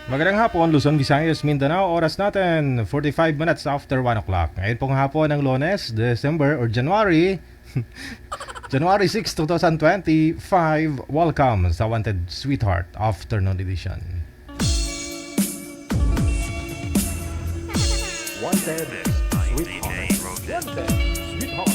Magandang hapon, Luzon, Visayas, Mindanao. Oras natin, 45 minutes after 1 o'clock. Ngayon pong hapon ng Lunes, December or January, January 6, 2025. Welcome sa Wanted Sweetheart Afternoon Edition. Wanted Sweetheart. Wanted Sweetheart.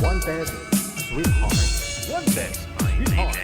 Wanted Sweetheart. Wanted Sweetheart.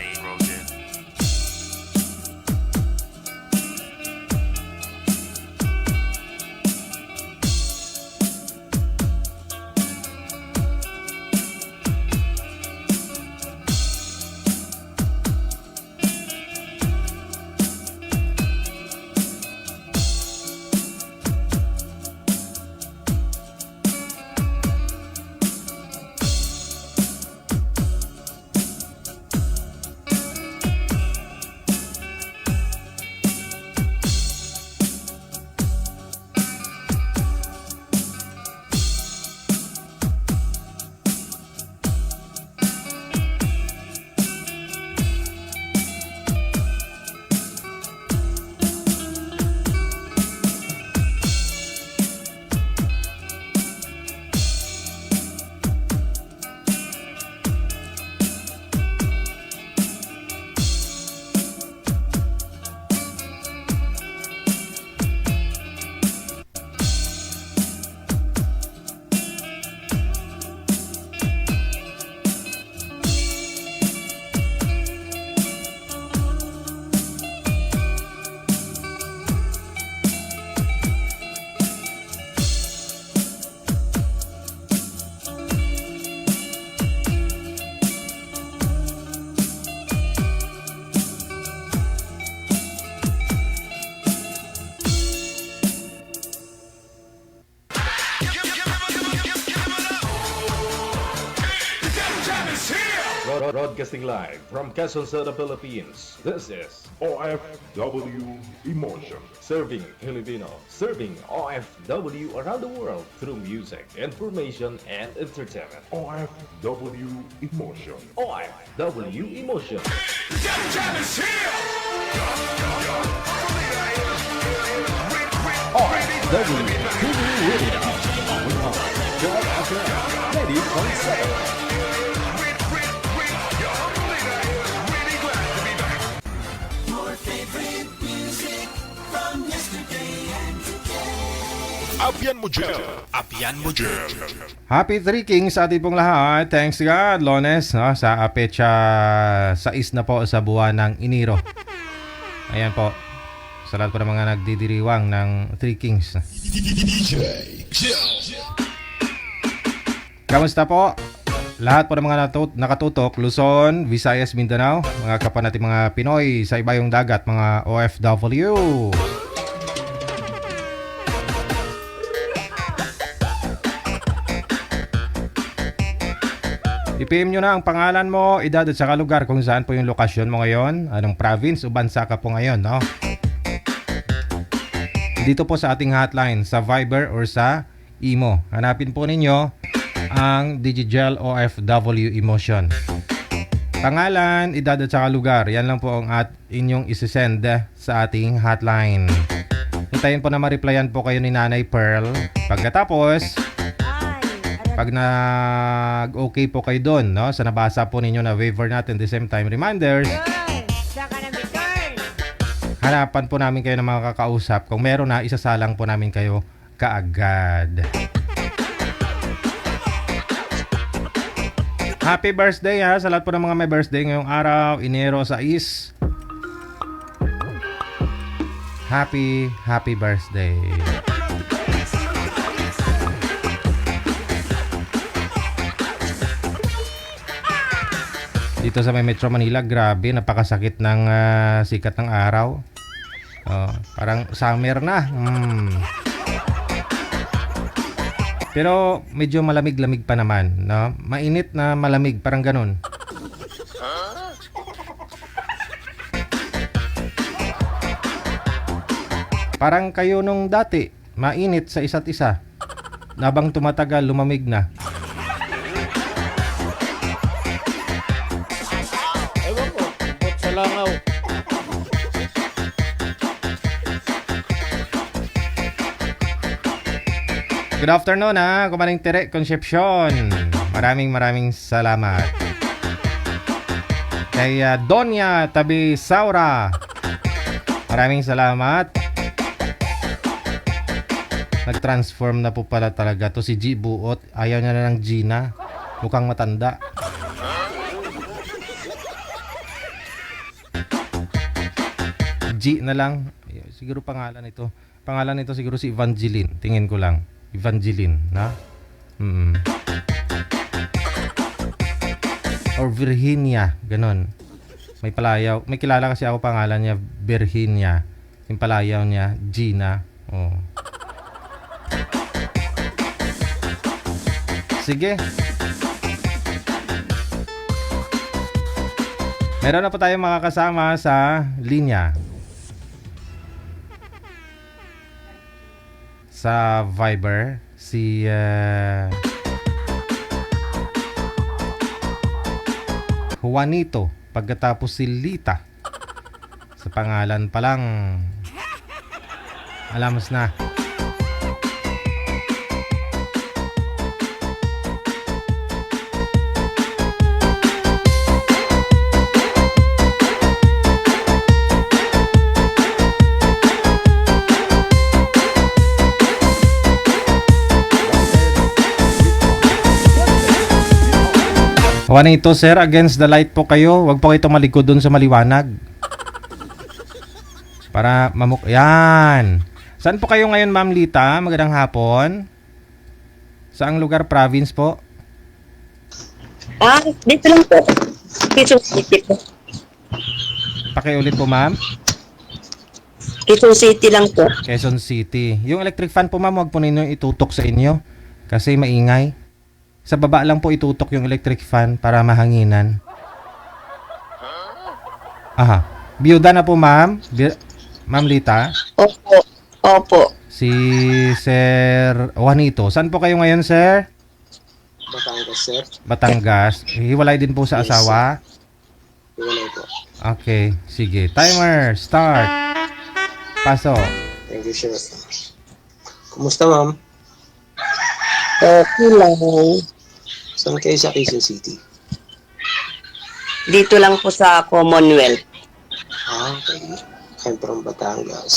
Broadcasting live from Quezon City, Philippines. This is OFW Emotion. Serving Filipino, serving OFW around the world through music, information, and entertainment. OFW Emotion. OFW Emotion. OFW TV Radio. Joy FM 90.7. Abyan mo dyan. Abyan mo dyan. Happy Three Kings sa ating pong lahat. Thanks God, Lunes, no? Sa petsa 6 na po sa buwan ng Enero. Ayan po. Sa lahat po ng mga nagdidiriwang ng Three Kings. Kamusta po? Lahat po ng mga nakatutok, Luzon, Visayas, Mindanao, mga kapwa natin mga Pinoy sa ibayong dagat, mga OFW. I-PM nyo na ang pangalan mo, edad at saka lugar kung saan po yung lokasyon mo ngayon, anong province o bansa ka po ngayon, no? Dito po sa ating hotline, sa Viber or sa Imo. Hanapin po ninyo ang Digigel OFW Emotion. Pangalan, edad at saka lugar, yan lang po ang inyong isisend sa ating hotline. Hintayin po na ma-replyan po kayo ni Nanay Pearl. Pagkatapos, pag nag-okay po kayo doon, no, sa nabasa po ninyo na waiver natin, the same time reminders, hanapan po namin kayo ng mga kakausap. Kung meron na, isasalang po namin kayo kaagad. Happy birthday ha, sa lahat po ng mga may birthday ngayong araw, Enero 6. Happy birthday. Dito sa may Metro Manila, grabe, napakasakit ng sikat ng araw. Parang summer na. Pero medyo malamig-lamig pa naman, no? Mainit na malamig, parang ganun. Parang kayo nung dati, mainit sa isa't isa. Habang tumatagal, lumamig na. Ewan ko, ba't sa langaw? Good afternoon ha, Kumaring Tere Concepcion. Maraming salamat. Kay Donya Tabi Saura, maraming salamat. Nag-transform na po pala talaga to si G Buot. Ayaw niya na ng Gina. Mukhang matanda. G na lang. Siguro pangalan ito. Pangalan nito siguro si Evangeline. Tingin ko lang. Evangeline, na? Or Virginia, ganon. May palayaw. May kilala kasi ako pangalan niya, Virginia. Yung palayaw niya, Gina. Oh. Sige. Meron na po tayong makakasama sa linya. Sa Viber, si Juanito, pagkatapos si Lita. Sa pangalan pa lang, alamos na. Juanito, sir, against the light po kayo. Huwag po kayo tumalikod dun sa maliwanag. Para yan. Saan po kayo ngayon, Ma'am Lita? Magandang hapon. Saang lugar, province po? Dito lang po. Quezon City po. Pakiulit po, Ma'am. Quezon City lang po. Quezon City. Yung electric fan po, Ma'am, huwag po ninyo itutok sa inyo. Kasi maingay. Sa baba lang po itutok yung electric fan para mahanginan. Aha. Biyuda na po, Ma'am. Ma'am Lita. Opo. Opo. Si Sir Juanito. Saan po kayo ngayon, sir? Batangas, sir. Batangas. Hiwalay din po sa Yes, asawa? Iwalay po. Okay. Sige. Timer. Start. Paso. Thank you, sir. Kumusta, ma'am? Okay lang. Saan kayo sa Quezon City? Dito lang po sa Commonwealth. Okay. I'm from Batangas.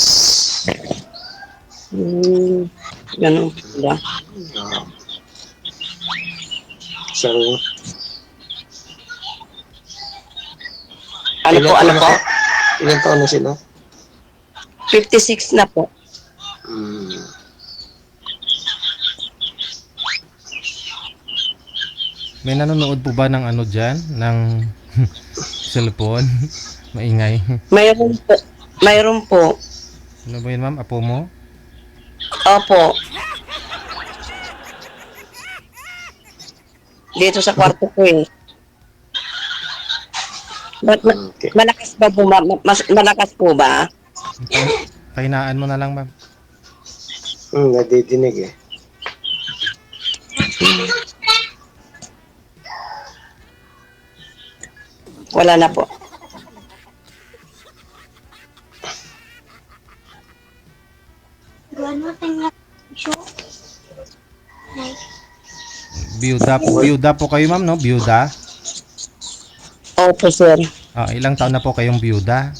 Ganun pala. So, Ano po? Ilan taon na sila? 56 na po. May nanonood po ba ng ano dyan? Ng cellphone? Maingay. Mayroon po. Mayroon po. Ano ba yun, ma'am? Apo mo? Opo. Dito sa kwarto ko eh. Okay. Malakas ba po, malakas po ba? Pahinaan mo na lang, ma'am. Nadidinig eh. Wala na po. Byuda po kayo, ma'am, no? Byuda. Opo, sir. Ilang taon na po kayong byuda?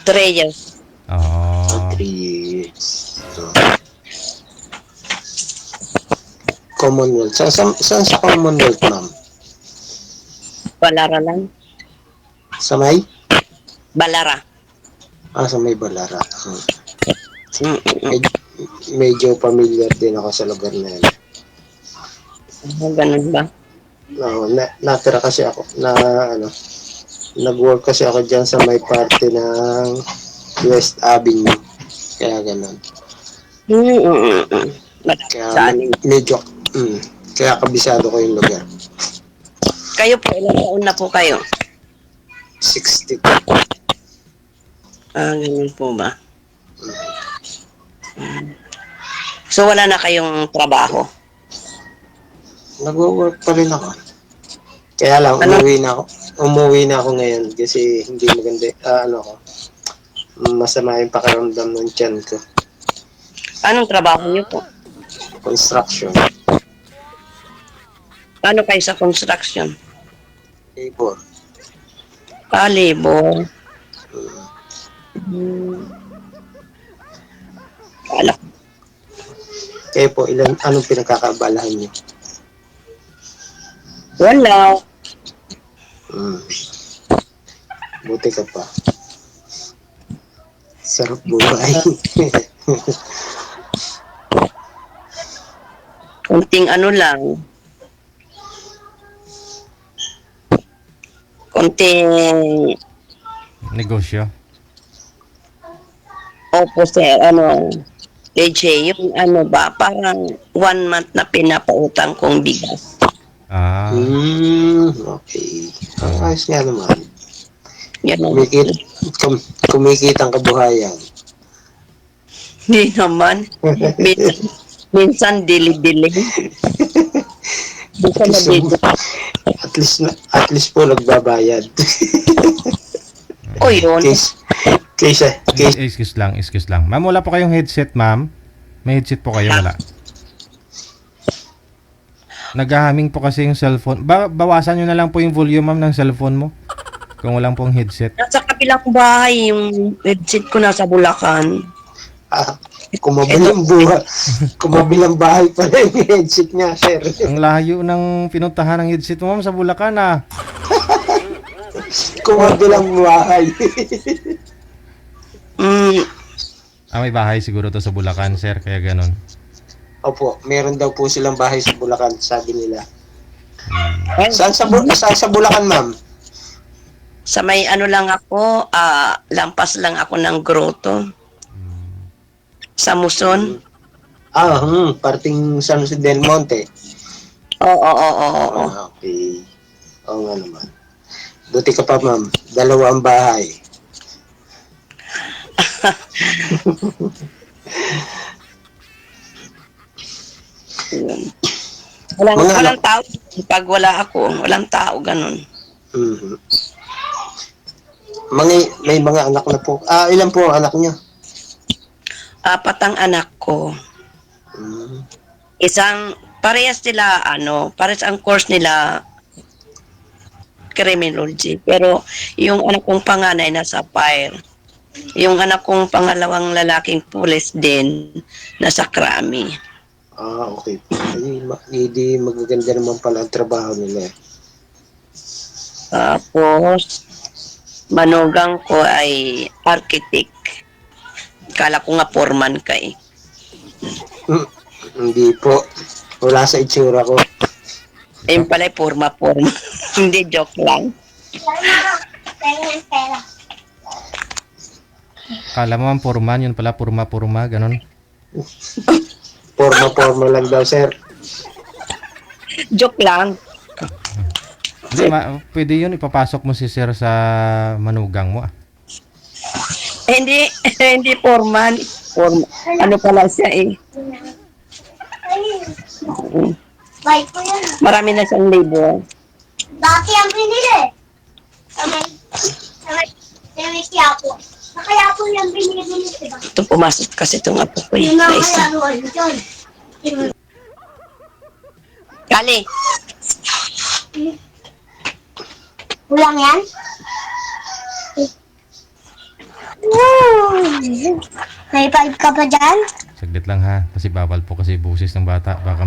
3 years. Oh. 3 years. Commonwealth. Saan sa Commonwealth, ma'am? Balara lang. Sa may? Balara. Sa may Balara. Mm-mm. Medyo familiar din ako sa lugar na yun. Ganun ba? Natira kasi ako nag-work kasi ako dyan sa may parte ng West Avenue. Kaya ganun. Mm-mm. Kaya Saan? medyo, kaya kabisado ko yung lugar. Kayo po, ilang taon na po kayo? 60. Ganun po ba? So, wala na kayong trabaho? Nag-work pa rin ako. Kaya lang, umuwi na ako ngayon kasi hindi maganda, masama yung pakiramdam ng tiyan ko. Anong trabaho niyo po? Construction. Paano kayo sa construction? Labor. Labor. Alam. Kaya po, anong pinagkakaabalahan niyo? Wala. Buti ka pa. Sarap buhay. Kunting ano lang. Kunting Negosyo. opo sir, DJ, yung parang 1 month na pinapautang kong bigas. Okay. Ayos nga naman. Yan ang Kumikitang kabuhayan. hindi naman. Minsan dili-dili. Minsan na dito. At least po nagbabayad. O yun. Case. Excuse lang. Ma'am, wala po kayong headset, ma'am? May headset po kayo, wala? Naghahaming po kasi yung cellphone. Bawasan nyo na lang po yung volume, ma'am, ng cellphone mo. Kung walang pong headset. Nasa kabilang bahay, yung headset ko nasa Bulacan. Kumabilang bahay pala yung headset niya, sir. Ang layo ng pinuntahan ng headset mo, ma'am, sa Bulacan, ah. Kumabilang bahay. May bahay siguro to sa Bulacan, sir, kaya ganun. Opo, meron daw po silang bahay sa Bulacan, sabi nila. Ay, Saan sa Bulacan, ma'am? sa may lang ako, lampas lang ako ng grotto. Sa Muson. Parting San Jose del Monte. Oo. Okay. Oo nga naman. Buti ka pa, ma'am. 2 ang bahay. Walang tao. Pag wala ako, walang tao, ganun. Mhm. May mga anak na po. Ilan po ang anak niyo? 4 ang anak ko. Parehas sila, parehas ang course nila, criminology. Pero yung anak kong panganay nasa fire. Yung anak kong pangalawang lalaking pulis din, nasa krami. Okay. Hindi magaganda naman pala ang trabaho nila. Tapos, manugang ko ay architect. Kala ko nga foreman ka eh. Hindi po. Wala sa itsura ko. Ayun pala, forma. Hindi, joke lang. Kala mo, ma'am, purman, yun pala, purma, ganun. Forma lang daw, sir. Joke lang. Hindi, pwede yun, ipapasok mo si sir sa manugang mo. Hindi, hindi formal. Ano pala siya eh. Bike ko yan. Marami na siyang labor. Dati ang binili. May Quiapo. Sa Quiapo yung binili, diba? Ito pumasok kasi itong apo ko eh. Yung Na mga isa. laruan dyan. Kali, Kulang yan? Woo! May 5 ka pa dyan? Saglit lang ha, kasi bawal po kasi busis ng bata. Baka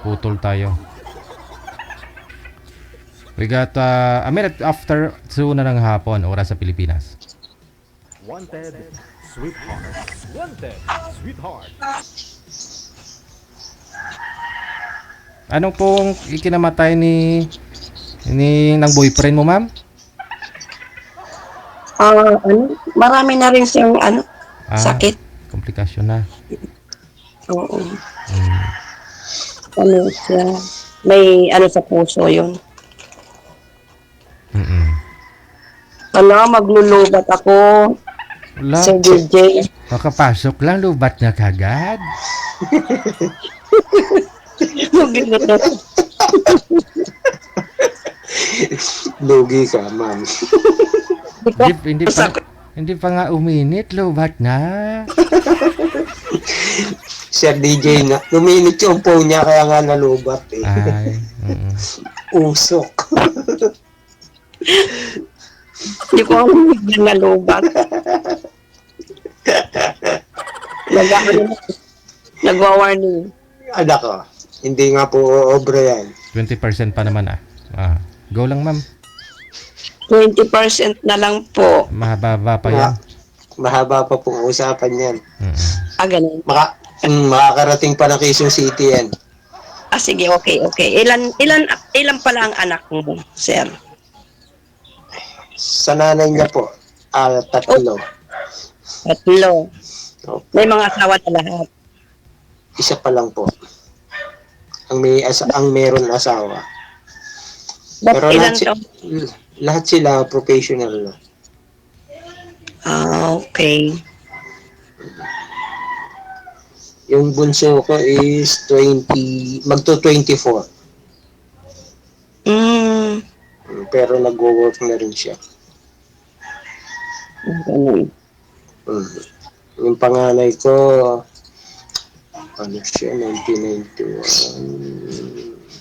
putol tayo. We got a minute after 2 na ng hapon, oras sa Pilipinas. Wanted, sweetheart. Wanted, sweetheart. Anong pong ikinamatay ni ng boyfriend mo, ma'am? marami na rin siyang sakit. Komplikasyon na. Oo. Ano siya, may sa puso yun. Maglulubat ako. Wala. Sir DJ. Makapasok lang, lubat na kagad. Lugi ka, ma'am. Hindi pa nga uminit, lubat na. Sir DJ na, luminit yung phone niya kaya nga nalubat eh. Ay, Usok. Hindi ko alam yung nalubat. Nagwa-warning. Anak ko, hindi nga po obra yan. 20% pa naman Go lang, ma'am. 20% na lang po. Mahaba pa yan. Mahaba pa pong usapan yan. Ganun. Makakarating pa ng Quezon City yan. Sige, okay. Ilan pala ang anak mo, sir? Sa nanay niya po, 3. 3. May mga asawa na lahat. Isa pa lang po. Ang meron asawa. Pero Ilan lahat sila professional na. Okay. Yung bunso ko is 20, magto-24. Pero nagwo-work na rin siya. Ganun. Yung panganay ko, ano siya, 1991.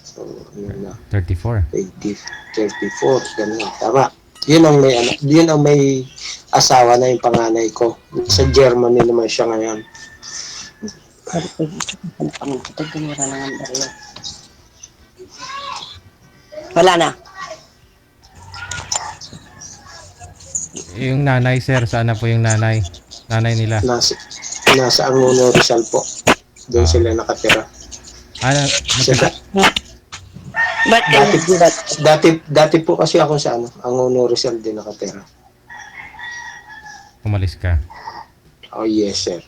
So, ano na, 34. 34, ganun. Tama. Yun ang may asawa na yung panganay ko. Sa Germany naman siya ngayon. Wala na. Yung nanay, sir, sana po yung nanay? Nanay nila. Nasa Angono Rizal po. Doon sila nakatira. Ba't Dati po kasi ako sa Angono Rizal din nakatira. umalis ka? Oh yes, sir.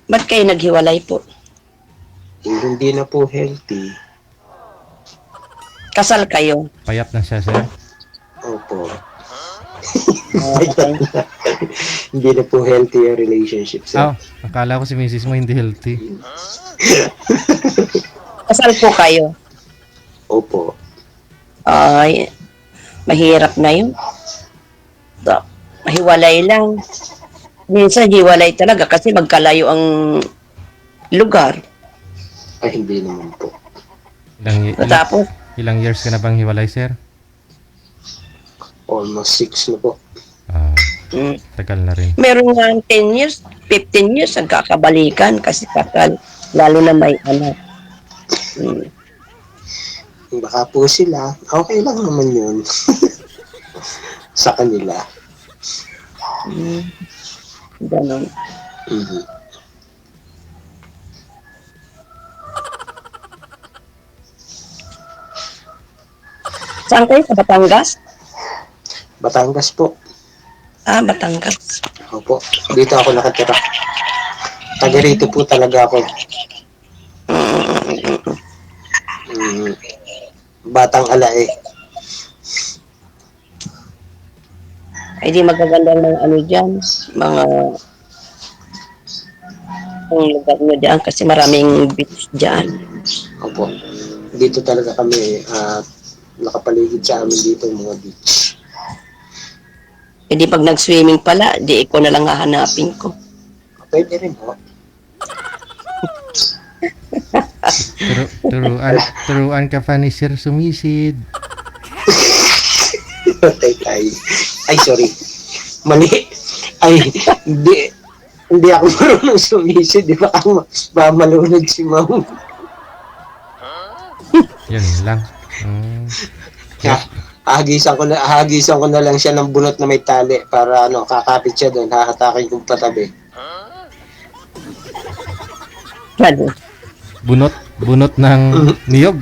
ba't kayo naghiwalay po? Hindi na po healthy. Kasal kayo? Payat na siya, sir? Opo. Okay. Hindi na po healthy yung relationship, sir. Akala ko si misis mo hindi healthy. Kasal po kayo? Opo. Ay, mahirap na yun. Mahiwalay lang. Minsan hiwalay talaga kasi magkalayo ang lugar. Ay, hindi naman po. Tapos, Ilang years ka na bang hiwalay, sir? Almost 6 na po. Tagal na rin. meron nga 10 years, 15 years nagkakabalikan kasi kasal. Lalo na may anak. Baka po sila, okay lang naman yun. Sa kanila. Ganon. Saan kayo? Sa Batangas? Batangas po. Batangas. Opo. Dito ako nakatira. Taga rito po talaga ako. batang alae. Ay di magaganda ng ano dyan, mga ang lugar nyo dyan kasi maraming beach dyan. Opo. Dito talaga kami, nakapaligid sa amin dito yung mga beach. E di pag nag-swimming pala, di ikaw na lang hahanapin ko. Pwede rin po. Turuan ka pa ni Sir sumisid. Tay. Ay, sorry. Mali. Ay, hindi ako marunong sumisid. Di ba malunod si Ma'am? Yan lang. Hagisan ko na lang siya ng bunot na may tali para kakapit siya doon, hahatakin kong patabi. Ano? Bunot ng niyog.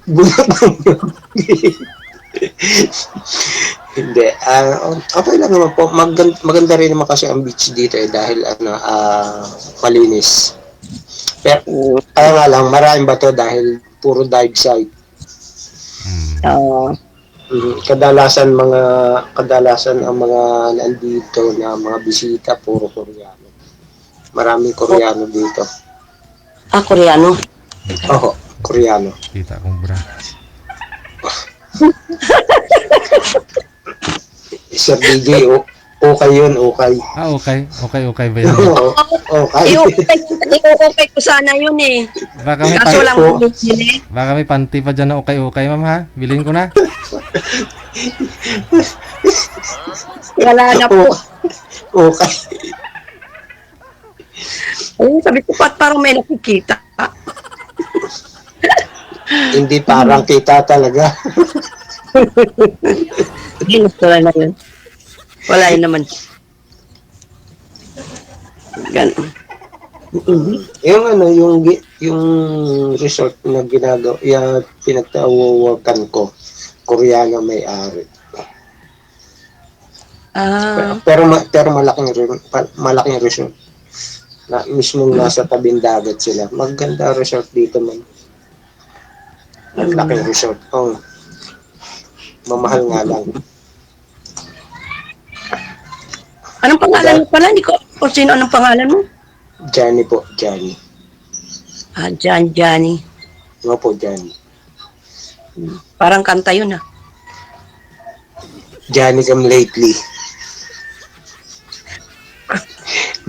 Bunot ng Hindi. Okay lang naman po. Maganda rin naman kasi ang beach dito dahil malinis. Pero kaya nga lang, maraming bato dahil puro dive site. Kadalasan ang mga nandito na mga bisita puro Koreano. Maraming Koreano dito. Koreano? Oo, Koreano. Kita kong bra. Sir DJ, okay yun, okay. Okay ba yun? Okay. Okay ko sana yun eh. Baka Kaso lang bumili. may panty pa dyan na okay, ma'am ha? Bilhin ko na. Wala na po. Okay. Ayun, sabi ko parang may nakikita. Hindi parang kita talaga. Ginusto na yun. Wala yun naman. Ganun. Yung resort na ginagawa, yung pinagtawawagan ko, Koreano may-ari. Pero malaking resort. Na mismong nasa tabing dagat sila. Maganda resort dito man. Malaking resort. Mamahal nga lang. Anong pangalan mo pala? Hindi ko kung sino anong pangalan mo? Johnny po, Johnny. Johnny. Nga po, Johnny. Parang kanta yun Johnny come lately.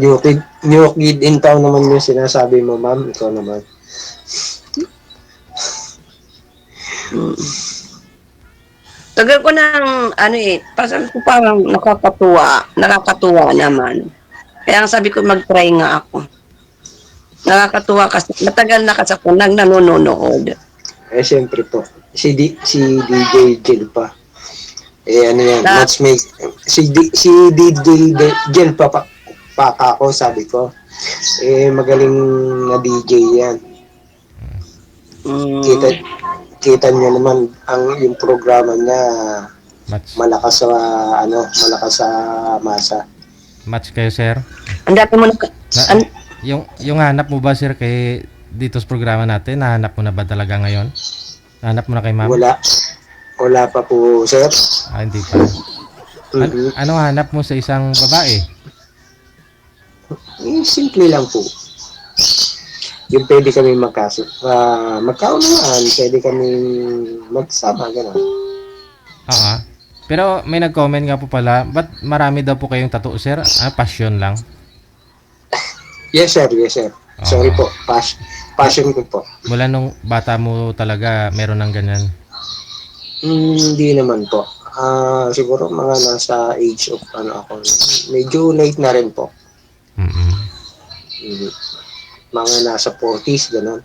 New kid in town naman yung sinasabi mo, ma'am. Ikaw naman. Tagal ko ng pasal ko parang nakakatuwa naman. Kaya ang sabi ko mag-try nga ako. Nakakatuwa kasi matagal na kasi ako nanonood. Siyempre po. Si DJ Jill pa. Ano yan, matchmake. Si DJ Jill pa ako, sabi ko. Magaling na DJ yan. Kita niyo naman yung programa niya malakas sa masa. Match kayo, sir? Ang dami mo Yung hanap mo ba, sir, kay dito sa programa natin? Nahanap mo na ba talaga ngayon? Nahanap mo na kay ma'am? Wala pa po, sir. Hindi pa. Anong hanap mo sa isang babae? Simple lang po. Yung pwede kami magkaunawaan, pwede kami magsama, gano'n. Oo. Pero may nag-comment nga po pala, ba't marami daw po kayong tattoo, sir? Passion lang? Yes, sir. Sorry po, passion ko po. Mula nung bata mo talaga meron ng ganyan? Hindi naman po. Siguro mga nasa age of ako. Medyo late na rin po. Mga nasa 40s, gano'n.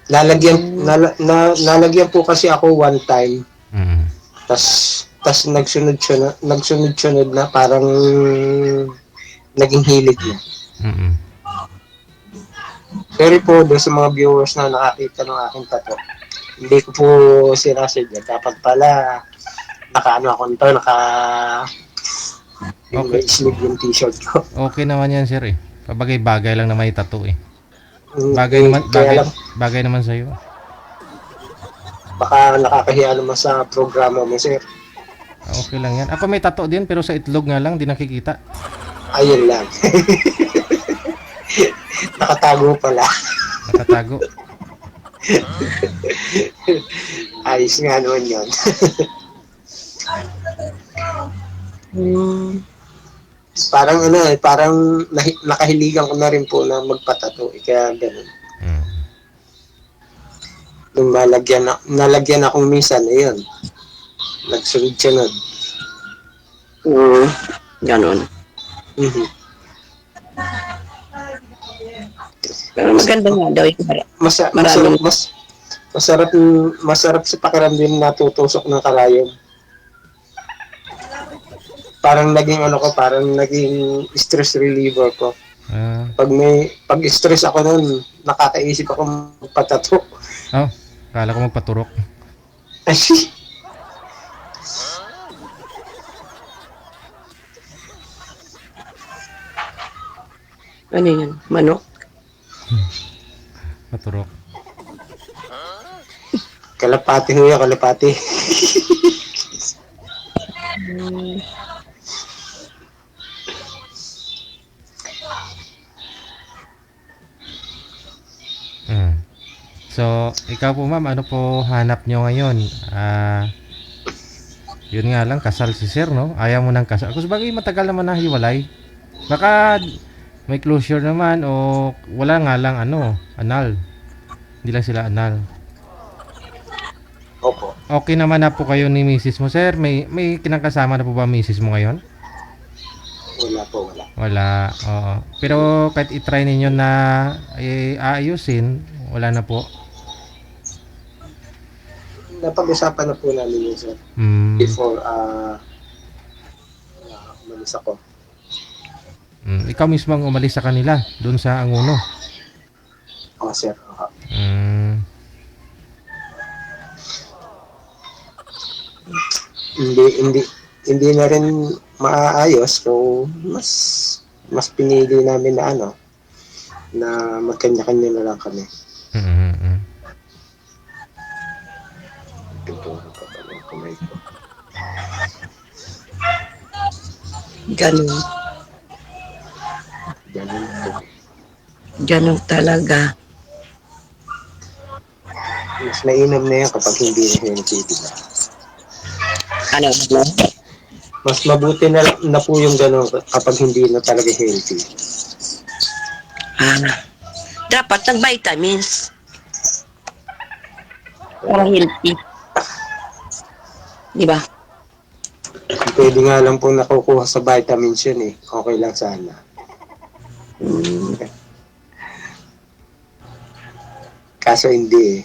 Lalagyan po kasi ako one time. Tas nagsunod-sunod na parang naging hilig na. Sorry po doon sa mga viewers na nakakita ng aking tattoo. Hindi ko po sinasadya. Dapat pala yung sleeve yung t-shirt ko. Okay naman yan, sir eh. Pabagay-bagay lang na may tattoo eh. Bagay naman, Kaya lang, bagay naman sa'yo. baka nakakahiya naman sa programa mo, sir. Okay lang yan. Ako may tato din, pero sa itlog nga lang, di nakikita. Ayun lang. Nakatago pala. Nakatago. Ayos nga naman yun. Hmm. Parang parang nakahiligan ko na rin po na magpatato. Kaya ganun. Mm. Nung nalagyan akong minsan, ayun. Nagsunod siya nun. Ganon. Mhm. Pero maganda nga daw yung Maraming- Masarap sa pakiramdam na tutusok ng karayom. Parang naging stress reliever ko. Ah, Pag stress ako nun, nakakaisip ako magpatato. oh, kala ko magpaturok. Ano yun? Manok? Paturok. Kalapati ho yan, kalapati. Mm. So, ikaw po ma'am, ano po hanap nyo ngayon? Yun nga lang, kasal si sir, no? Ayaw mo nang kasal. Kasi bagay matagal naman na hiwalay. Baka may closure naman o wala nga lang anal. Hindi lang sila anal. Opo. Okay naman na po kayo ni Mrs. mo, sir? May kinakasama na po ba Mrs. mo ngayon? Wala po, wala. Wala, oo. Pero kahit itry ninyo na aayusin, wala na po. Napag-usapan na po namin yun, sir. Mm, Before, umalis ako. ikaw mismo ang umalis sa kanila, doon sa Anguno. Oo, sir. Mm, Hindi na rin maaayos. So, mas pinili namin na na magkanya-kanya na lang kami. mm, mm, mm. Tuturo pa ba ng kamay ko? Ganon. Ganun po. Ganon talaga. Mas mainam na yan kapag hindi na healthy, diba? Ano? Mas mabuti na po yung gano'n kapag hindi na talaga healthy. Dapat ng vitamins. Para healthy. Di ba? Pwede nga lang po nakukuha sa vitamins yun eh. Okay lang sana. Kaso hindi eh.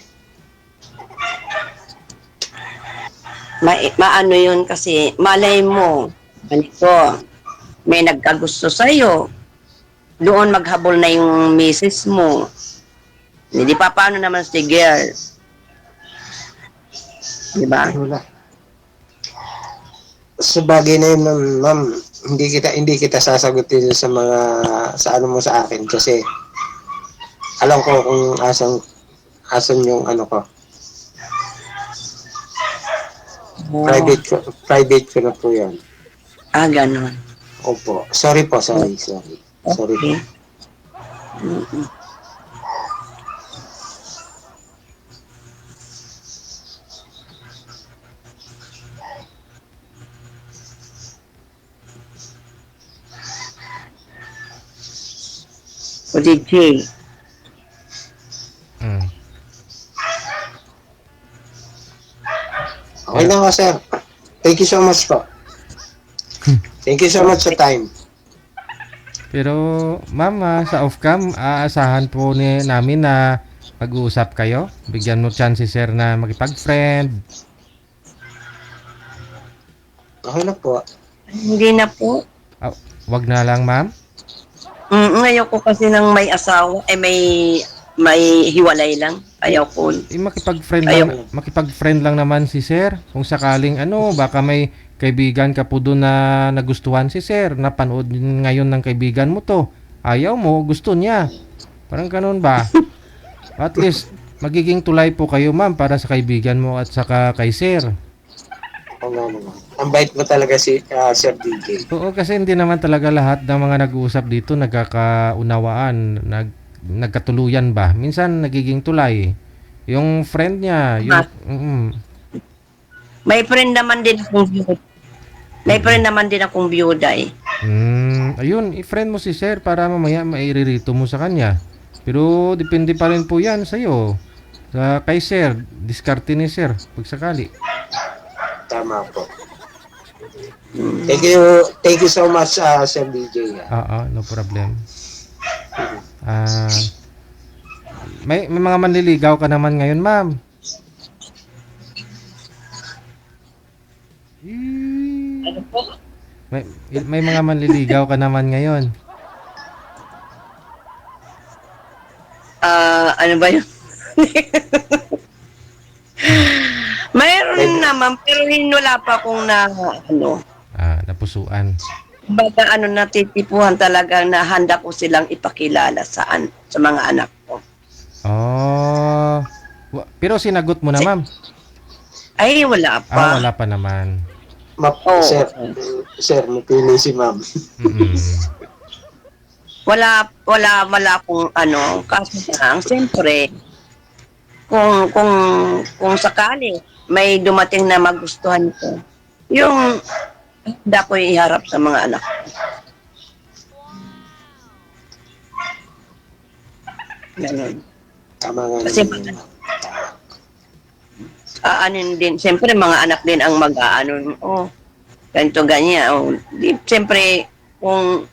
Maano yun kasi malay mo, ganito, may nagkagusto sa'yo, doon maghabol na yung misis mo. Hindi pa paano naman si girl. Di ba? Ay, wala. Sa bagay na yun, ma'am, hindi kita sasagutin sa sa ano mo sa akin kasi alam ko kung asan yung ko. Oh, Private ko na po yan. ganon. Opo. Sorry po, sorry. Sorry po. Okay. Mm-mm. O DJ, Mm. Okay na ako, sir. Thank you so much po. Thank you so much sa time. Pero ma'am, sa off-cam, aasahan po namin na mag-uusap kayo. Bigyan mo chance si sir na makipag-friend. Okay na po. hindi na po. Wag na lang ma'am. Ngayon ko kasi nang may asawa, may hiwalay lang. Ayaw ko. Makipag-friend lang naman si sir. Kung sakaling baka may kaibigan ka po doon na nagustuhan si sir. Napanood ngayon ng kaibigan mo to. Ayaw mo, gusto niya. Parang ganun ba? At least, magiging tulay po kayo, ma'am, para sa kaibigan mo at saka kay sir. Oo nga naman. Ang bait mo talaga si Sir DJ. Oo, kasi hindi naman talaga lahat ng mga nag-uusap dito nagkakaunawaan, nagkatuluyan ba? Minsan nagiging tulay. Yung friend niya, yung May friend naman din akong byuda. May friend naman din akong byuda eh. ayun, i-friend mo si sir para mamaya mairirito mo sa kanya. Pero depende pa rin po yan sa'yo. Kay sir, diskarte ni sir, pag sakali. Tama po. Thank you so much, Sir DJ. No problem. May mga manliligaw ka naman ngayon, ma'am. Ano po? May mga manliligaw ka naman ngayon. Ano ba yun? Mayroon naman, pero wala pa akong Napusuan. baga natitipuhan talaga na handa ko silang ipakilala sa mga anak ko. Oh. Pero sinagot mo na, ma'am. Ay, wala pa. Wala pa naman. Oo. Sir, napili si ma'am. Wala akong kaso lang, siyempre, kung sakali may dumating na magustuhan ko, yung handa ko iharap sa mga anak ko. Ganun. Tama nga Kasi naman. din, siyempre mga anak din ang ganito ganyan. Siyempre, kung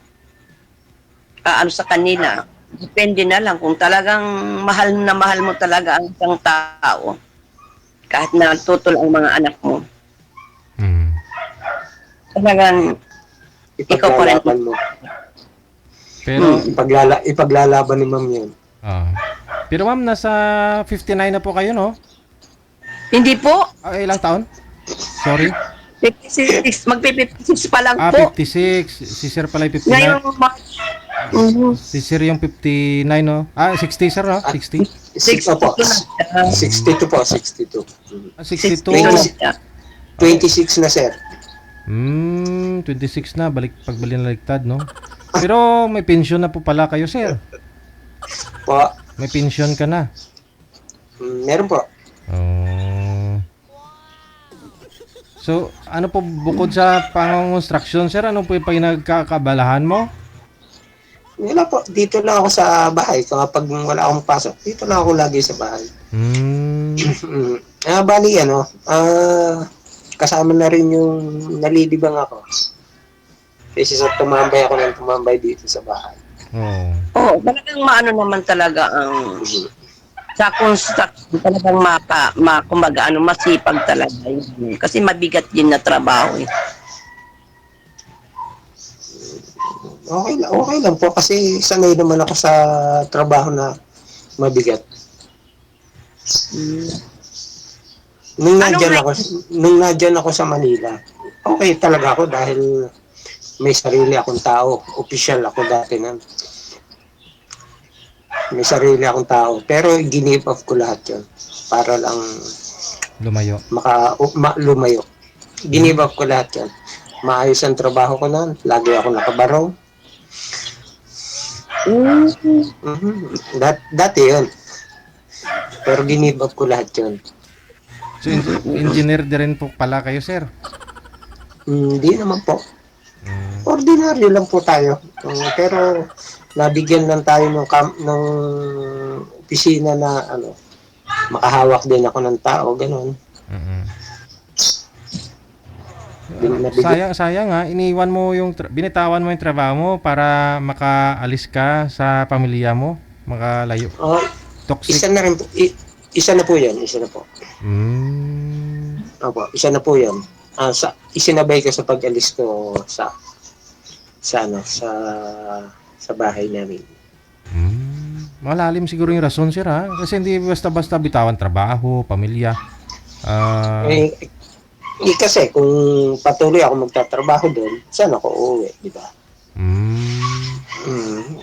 sa kanila, depende na lang kung talagang mahal na mahal mo talaga ang isang tao, kahit na tutol ang mga anak mo, talagang ikaw pa rin. Ipaglalaban mo. Pero Ipaglalaban ni ma'am yun. pero ma'am, nasa 59 na po kayo, no? Hindi po, Ilang taon? Sorry. 56, magpi-56 pa lang po. 56. Si sir pala yung 59. Ngayong March. Si sir yung 59, no? 60, sir, no? 60? 6 po. 62 po, 62. 62. 26 na, sir. 26 na. Pagbaliktad, no? Pero may pension na po pala kayo, sir. Po. May pension ka na. Meron po. So, ano po bukod sa pang-construction, sir? Ano po yung pinagkakabalahan mo? Wala po. Dito lang ako sa bahay. Kapag wala akong pasok, dito lang ako lagi sa bahay. Bali, kasama na rin yung nalilibang ako. Kasi tumambay ako ng tumambay dito sa bahay. Oo, talagang maano naman talaga ang sa construction, talagang kumbaga masipag talaga yun. Kasi mabigat din na trabaho eh. Okay lang po kasi sanay naman ako sa trabaho na mabigat. Nung nandyan ako sa Manila, okay talaga ako dahil may sarili akong tao. Official ako dati na. May sarili akong tao. Pero give off ko lahat yun. Para lang Lumayo. lumayo. Give off ko lahat yun. Maayos ang trabaho ko na. Lagi ako nakabarong. Dati yun. Pero give off ko lahat yun. So, engineer din rin po pala kayo, sir? Hindi naman po. Ordinaryo lang po tayo. Pero nabigyan lang tayo ng opisina na makahawak din ako ng tao, gano'n. Sayang ha, iniwan mo binitawan mo yung trabaho mo para makaalis ka sa pamilya mo, makalayo. Toxic. Isa na po yan, isa na po. Opo, isa na po yan. Isinabay ko sa pag-alis ko sa bahay namin. Malalim siguro yung rason, sir, ha? Kasi hindi basta-basta bitawan trabaho, pamilya. Kasi kung patuloy ako magtatrabaho doon, saan ako uuwi, di ba?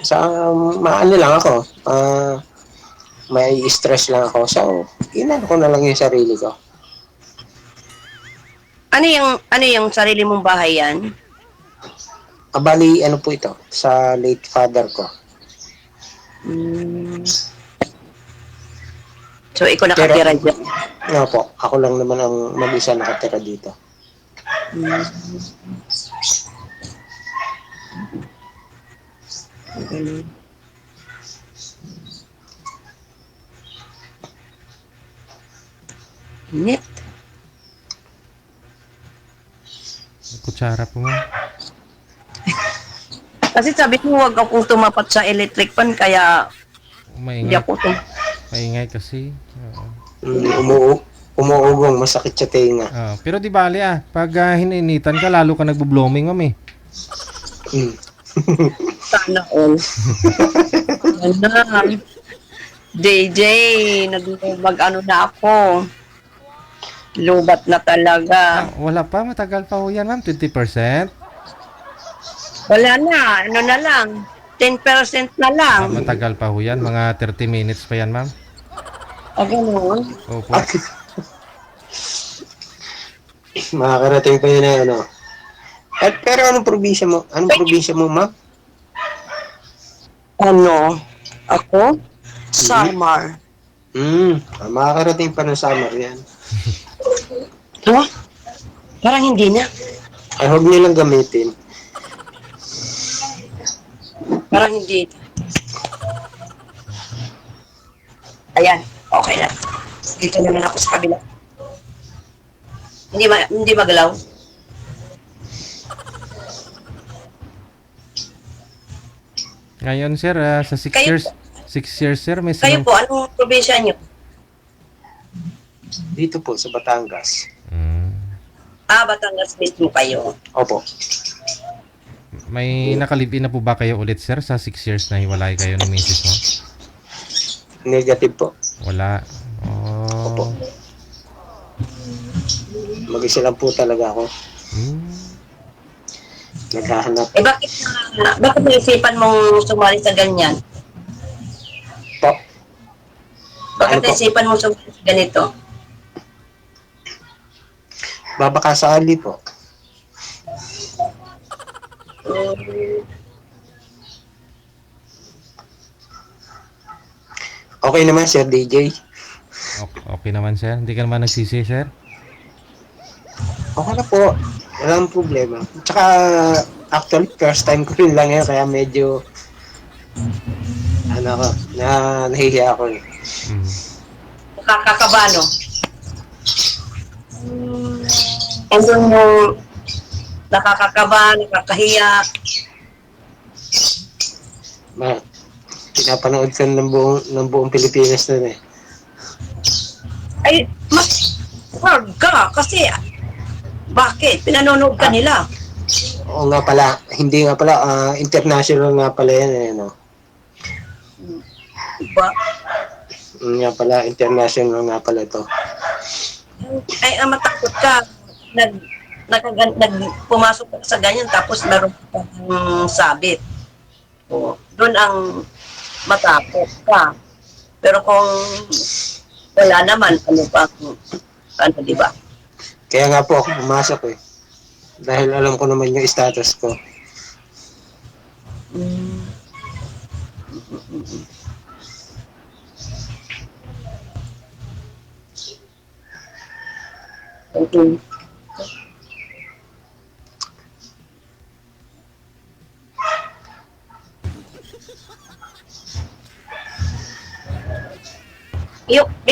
Sa maano lang ako, may stress lang ako. So, inano ko na lang yung sarili ko. Ano yung sarili mong bahay yan? Bali, ano po ito, sa late father ko. Hmm. So, ikaw nakatira dyan. Nga po, ako lang naman ang mag-isa nakatira dito. Init. Kutsara po nga. Kasi sabi ko, huwag akong tumapat sa electric fan, kaya hindi Maingay, ako maingay kasi. Oo. Umuugong, masakit sa tenga. Pero di bali pag hininitan ka, lalo ka nagbo-blooming, ma'am eh. Mm. sana all. Ano? JJ, mag-ano na ako. Lubat na talaga. Wala pa, matagal pa ho yan, ma'am. 20%. Wala na, ano na lang. 10% na lang. Matagal pa ho yan. Mga 30 minutes pa yan, ma'am. Ganun. Opo. Makakarating pa yun na ano. Pero anong probinsya mo? Anong probinsya mo, ma'am? Ano? Ako? Samar. Makakarating pa ng summer yan. Huh? Parang hindi na. Ay, huwag nilang gamitin. Parang hindi. Ayan, okay na. Dito naman ako sa kabila. Hindi magalaw. Ngayon, sir, sa 6 Kayo years, 6 years, sir, may Kayo po, anong probinsya niyo? Dito po, sa Batangas. Batangas mismo kayo. Opo. May nakalibin na po ba kayo ulit, sir, sa 6 years na hiwalay kayo ng misis mo? Negative po. Wala. Opo. Mag-isa lang po talaga ako. Naghahanap. Bakit naisipan mong sumali sa ganyan? Po. Bakit Ano po? naisipan mong sumali sa ganito? Babaka sakali po. Okay naman, Sir DJ. Okay naman, sir. Hindi ka naman nagsisi, sir. Okay na po. Walang problema. Tsaka, actually, first time ko rin lang yan, kaya medyo, nahihiya ako eh. Nakakakabano. Andun yung nakakakaba, nakakahiya. Pinapanood ka ng buong Pilipinas na eh. Ay, mas hard ka kasi bakit? Pinanonood ka nila. Oo nga pala, hindi nga pala, international nga pala yan eh, no? Diba? Nga pala, international nga pala ito. Ay, matakot ka. Pumasok ka sa ganyan tapos meron kang sabit. O, doon ang matakot ka. Pero kung wala naman, di ba? Kaya nga po ako pumasok eh. Dahil alam ko naman yung status ko. Okay.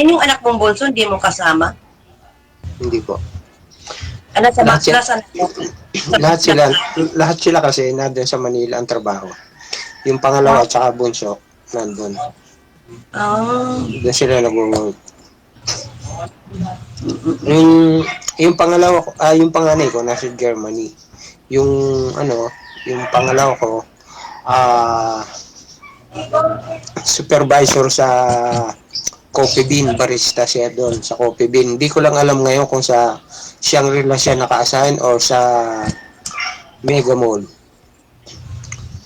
Yung anak mong bunso, hindi mo kasama? Hindi po. Nasa Lahat sila kasi nandun sa Manila ang trabaho. Yung pangalawa at saka bunso, nandun. Doon sila nag-work. Yung pangalawa ko, yung panganay ko nasa Germany. Yung pangalawa ko, supervisor sa Coffee Bean, barista siya doon sa Coffee Bean. Hindi ko lang alam ngayon kung sa Shangri-La siya naka-assign or sa Mega Mall.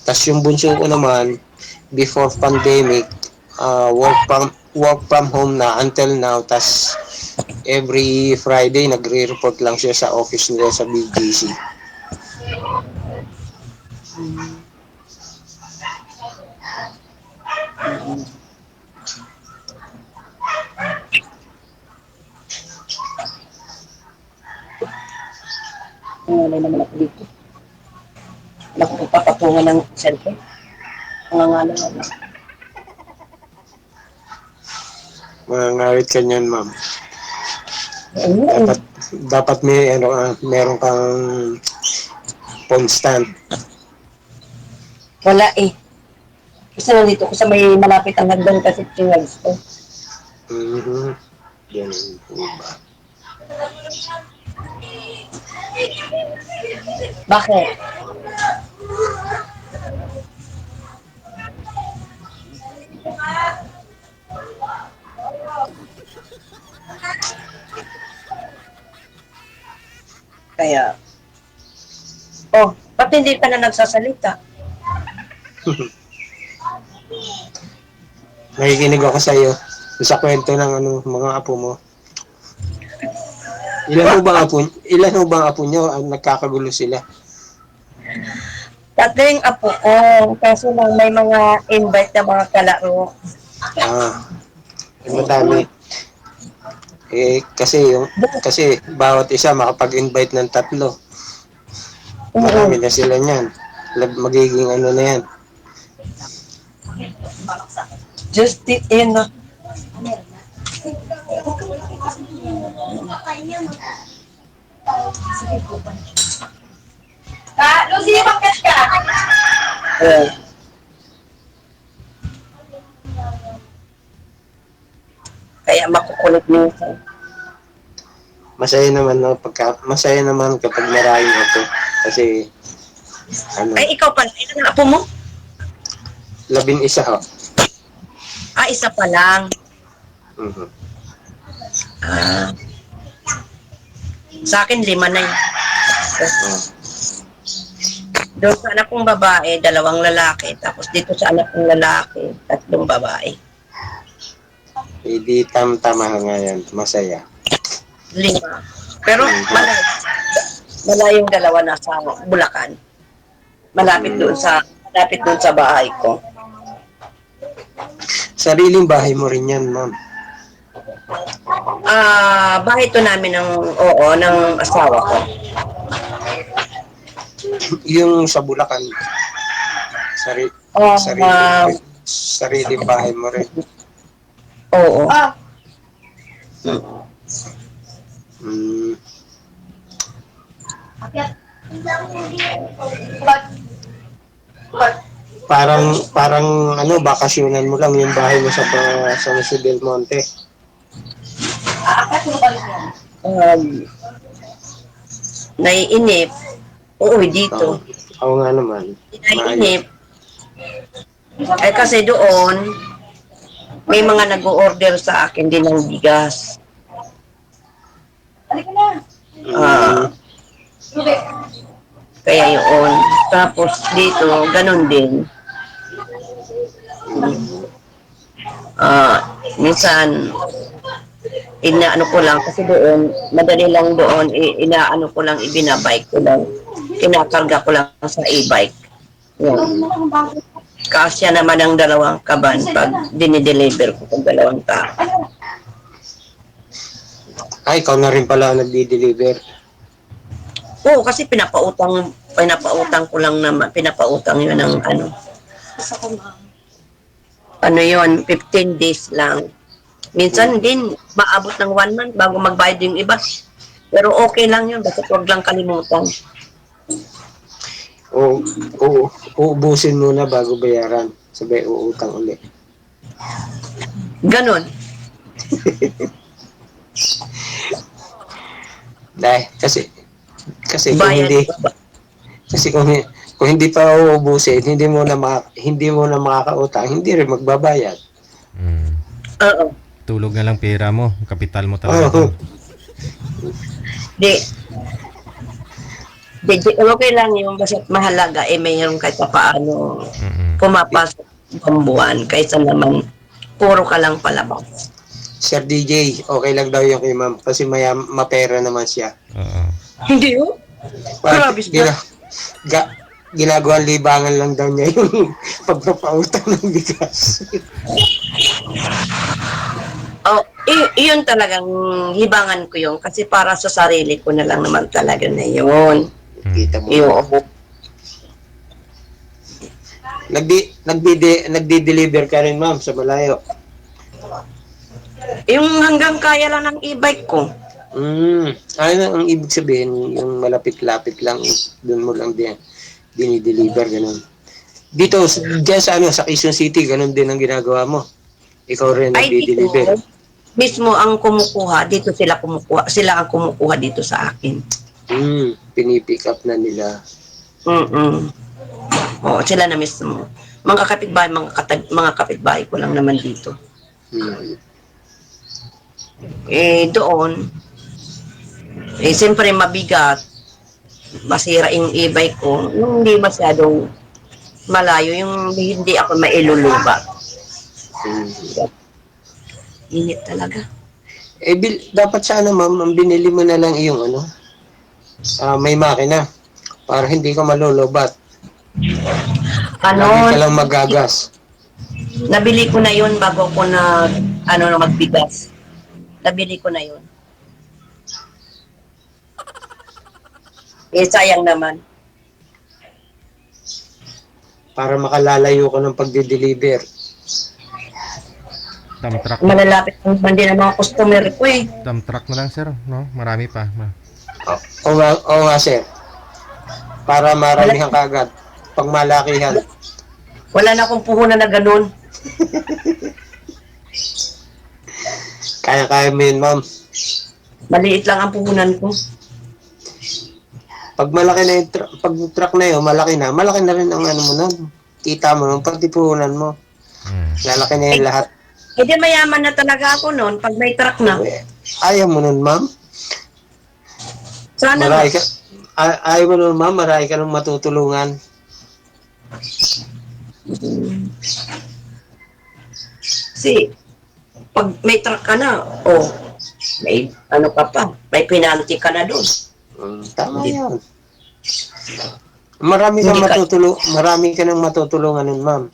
Tas yung bunso ko naman, before pandemic, work from home na until now. Tas every Friday, nagre-report lang siya sa office nila sa BGC. Wala naman ako dito. Naku, papatungan ng cellphone. Nangangalan na. Mangangarit ka niyan, ma'am. Ano? Dapat may meron kang phone stand. Wala eh. Kasi nandito ko sa may malapit ang hagdan kasi chingalis ko. Mhm. Ganun po ba? Bakit? Kaya, ba't hindi ka na nagsasalita? Nakikinig ako sa iyo sa kwento ng mga apo mo. Ilan ho ba ang apo niyo ang nagkakagulo sila? Dating apo ko, kaso lang may mga invite na mga kalaro. Madami. Kasi bawat isa makapag-invite ng 3. Marami na sila niyan. Magiging na yan. Just in na. Lucy, bakit ka? Kaya makukulit minsan. Masaya naman kapag maraming apo. Kasi Ay, ikaw pala, ilan ang apo mo? 11 ho. Isa pa lang. Mhm. Sa akin, 5 na yun. Doon sa anak kong babae, 2 lalaki. Tapos dito sa anak kong lalaki, 3 babae. Hindi tama ngayon. Masaya. 5. Pero malayong 2 nasa Bulacan. Malapit doon sa bahay ko. Sariling bahay mo rin yan, ma'am. Bahay to namin ng asawa ko. Yung sa Bulacan, sariling bahay mo rin. Oo. Mm. Parang bakasyonan mo lang yung bahay mo sa Jose del Monte. Naiinip. Uuwi dito. Oo nga naman. Naiinip. Ay kasi doon, may mga nag-o-order sa akin din ng bigas. Kaya yun. Tapos dito, ganun din. Minsan, inaano ko lang, kasi doon, madali lang doon, inaano ko lang, ibinabike ko lang. Kinakarga ko lang sa e-bike. Yan. Kasya naman ang 2 kaban pag dinideliver ko ng 2 tao. Ay, ikaw na rin pala ang nagdi-deliver. Oo, kasi pinapautang ko lang naman, pinapautang yun ng yun, 15 days lang. Minsan din, maabot ng 1 month bago magbayad yung iba. Pero okay lang yun, basta huwag lang kalimutan. Uubusin muna bago bayaran. Sabay uutang ulit. Ganon. Dahil, kasi kung Bayad. kung hindi pa uubusin, hindi mo na makakautang, hindi rin magbabayad. Oo. Tulog na lang pera mo, kapital mo talaga. Di. Okay lang yung basta mahalaga mayroon kahit paano Mm-mm. pumapasok ang buwan kaysa naman puro ka lang palabas. Sir DJ, okay lang daw yung kay ma'am kasi mapera naman siya. Oo. Hindi oh. Grabe siya. Ga, ginagawang libangan lang daw niya yung pagpapautang ng bigas. Oh, iyon talagang hibangan ko yun kasi para sa sarili ko na lang naman talaga na yun. Kita mo. Yun. Nagdi-deliver ka rin ma'am sa malayo. Yung hanggang kaya lang ng e-bike ko. Ano ang ibig sabihin, yung malapit-lapit lang, doon mo lang din dinideliver, ganun. Dito, dyan sa sa Quezon City, ganun din ang ginagawa mo. Ikaw rin Ay, nagdi-deliver. dito, mismo ang kumukuha, dito sila ang kumukuha dito sa akin. Pinipick up na nila. Oo, sila na mismo. Mga kapitbahay, mga kapitbahay ko lang naman dito. Doon, siyempre mabigat, masira yung e-bike ko, yung hindi masyadong malayo, yung hindi ako mailulubat. Init talaga. Dapat sana ma'am, ang binili mo na lang yung may makina para hindi ka malulubat. Lagi ka lang magagas. Nabili ko na yun bago ko na magbigas. Nabili ko na yun. Sayang naman. Para makalalayo ka ng pagdi-deliver. Dump truck. Malalapit naman din ang mga customer ko eh. Dump truck na lang, sir. No? Marami pa. Oo nga, sir. Para maramihan ka agad. Pag malakihan. Wala na akong puhunan na ganun. Kaya mo yun, ma'am. Maliit lang ang puhunan ko. Pag malaki na yung pag truck na yun, malaki na rin ang mo nun. Kita mo nun, pati puhunan mo. Lalaki na yung lahat. Hindi mayaman na talaga ako noon pag may truck na. Ayaw mo nun, ma'am? Sana Ayaw mo nun, ma'am? Marami ka nung matutulungan. Kasi pag may truck ka na, may ka pa, may penalty ka na doon. Tama yan. Marami ka nang matutulungan nun, ma'am.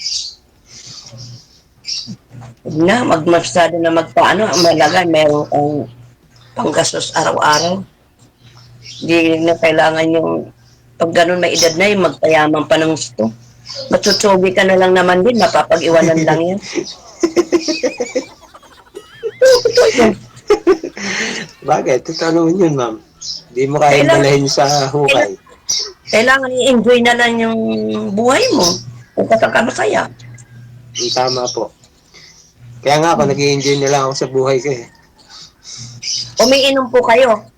Magmasyado na malagay, meron kang panggastos araw-araw. Hindi na kailangan yung, pag ganun may edad na yung magpayaman pa ng gusto. Matutsubi ka na lang naman din, mapapag-iwanan lang yan. Bagay, totoo naman yun, ma'am. Hindi mo kaya dalahin sa hukay. Kailangan i-enjoy na lang yung buhay mo. Kung masaya. Tama po. Kaya nga ako, nag-i-enjoy na lang ako sa buhay ko eh. Umiinom po kayo.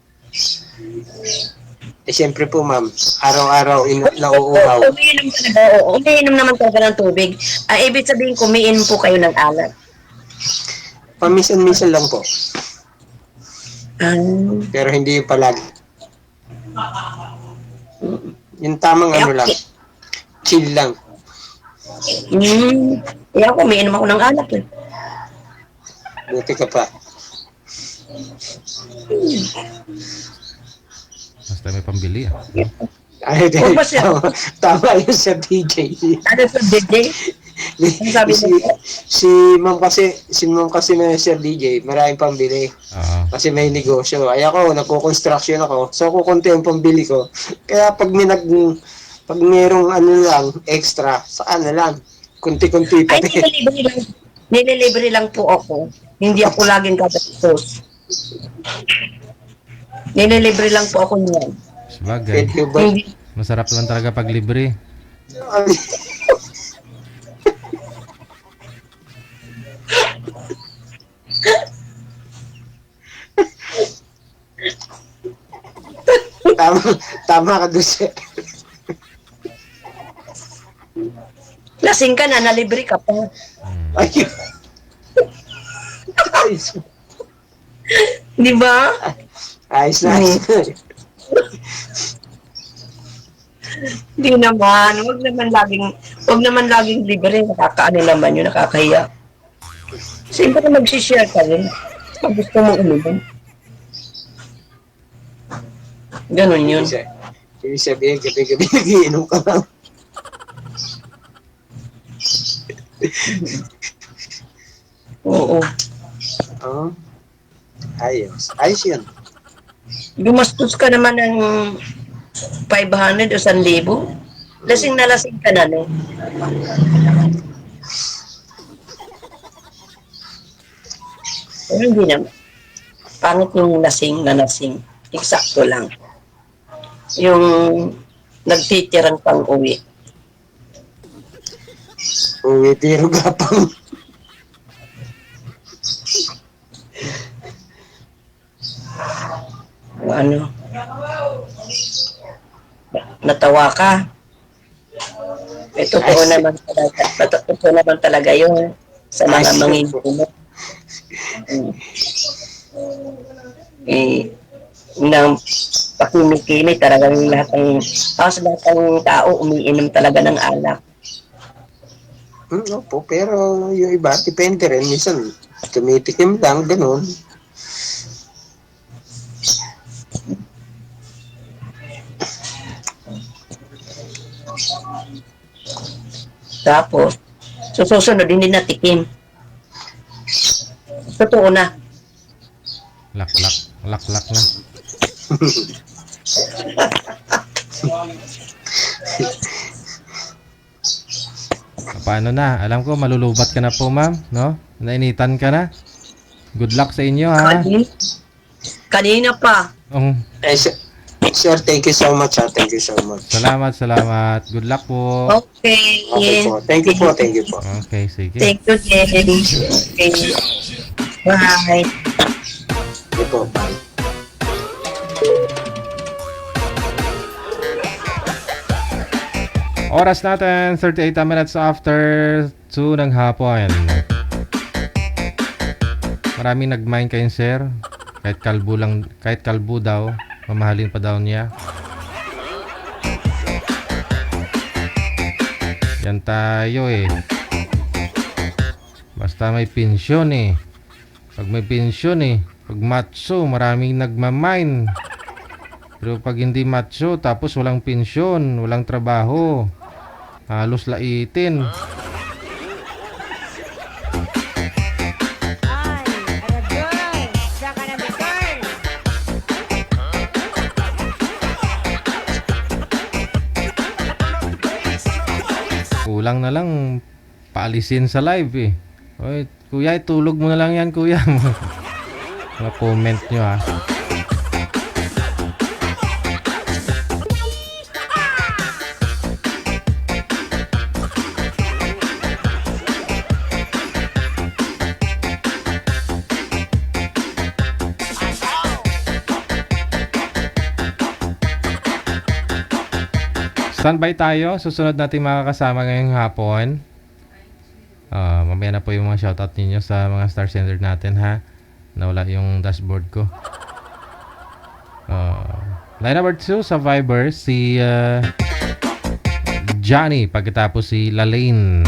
Siyempre po, ma'am, araw-araw nauuhaw. Umiinom naman talaga ng tubig. Ibig sabihin, kumiinom po kayo ng alak. Paminsan-minsan lang po. Pero hindi yung palagi. Yung tamang lang. Chill lang. Kaya ako, umiinom ako ng alak eh. Buti ka pa. Basta may pambili. Ay, tama yun sa DJ. Ano sa DJ? Ano sabi mo? Si ma'am kasi na Sir DJ, maraming pambili. Kasi may negosyo. Ay ako, nagko-construction ako. So, kukunti ang pambili ko. Kaya pag merong lang, extra, saan na lang. Kunti-kunti pa. Ay, nililibre lang po ako. Hindi ako laging katastos. Nililibre lang po ako niyan. Sabagay. Masarap lang talaga pag libre. Tama ka doon, sir. Lasing ka na, nalibre ka pa. Ayun. Di ba? Ayos na. Hindi naman, wag naman laging libre, nakakaano naman yun, nakakahiya. Siyempre na mag-share ka rin, pag gusto mo uminom. Ganun yun. Ibig sabihin, gabi-gabi nagiinom ka lang. Oo. Oh, ayos. Ayos yun. Gumastos ka naman ng 500 o 1,000. Lasing na lasing ka na, no? Pero hindi naman. Pangit yung lasing na lasing. Eksakto lang. Yung nagtitirang pang uwi. Uwi, pero gapang. Ano? Natawa ka. Totoo naman talaga yun sa mga manginginom. Nang pakimikini talagang lahat ng tao umiinom talaga ng alak. Opo, pero yung iba, depende rin. Minsan, tumitikim lang, ganun. Tapos, susunod hindi natikim. Totoo na. Laklak na. Paano na? Alam ko malulubat ka na po, ma'am, no? Nainitan ka na. Good luck sa inyo, ha? Kanina pa. Sir, thank you so much, ha? Thank you so much. Salamat. Good luck po. Okay. Okay po. Thank you po. Okay, sige. Thank you, Jenny. Okay. Bye. Okay po, bye. Oras natin, 38 minutes after 2 ng hapon. Maraming nag-mind kayong sir. Kahit kalbo daw, mamahalin pa daw niya. Yan tayo eh. Basta may pensyon eh. Pag may pensyon eh, pag macho, maraming nagmamine. Pero pag hindi macho, tapos walang pensyon, walang trabaho, halos laitin. Kulang na lang paalisin sa live eh. Oy, kuya, itulog mo na lang yan, kuya. Mga comment nyo ha. Standby tayo. Susunod natin makakasama ngayong hapon. Mamaya na po yung mga shoutout ninyo sa mga star sender natin ha. Nawala yung dashboard ko. Line number 2 sa Viber, si Johnny. Pagkatapos si Lalaine.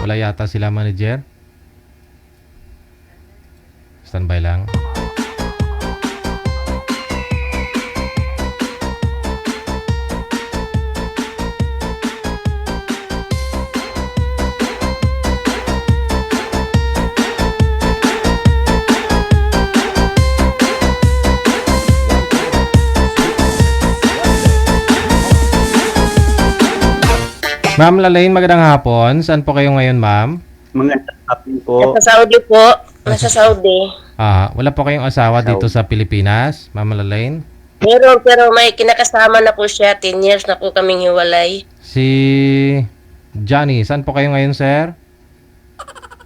Wala yata sila manager. Standby lang. Ma'am Lalaine, magandang hapon. Saan po kayo ngayon, ma'am? Magandang hapon po. Nasa Saudi po. Nasa Saudi. Wala po kayong asawa dito sa Pilipinas, ma'am Lalaine? Meron, pero may kinakasama na po siya. 10 years na po kaming hiwalay. Si Johnny, saan po kayo ngayon, sir?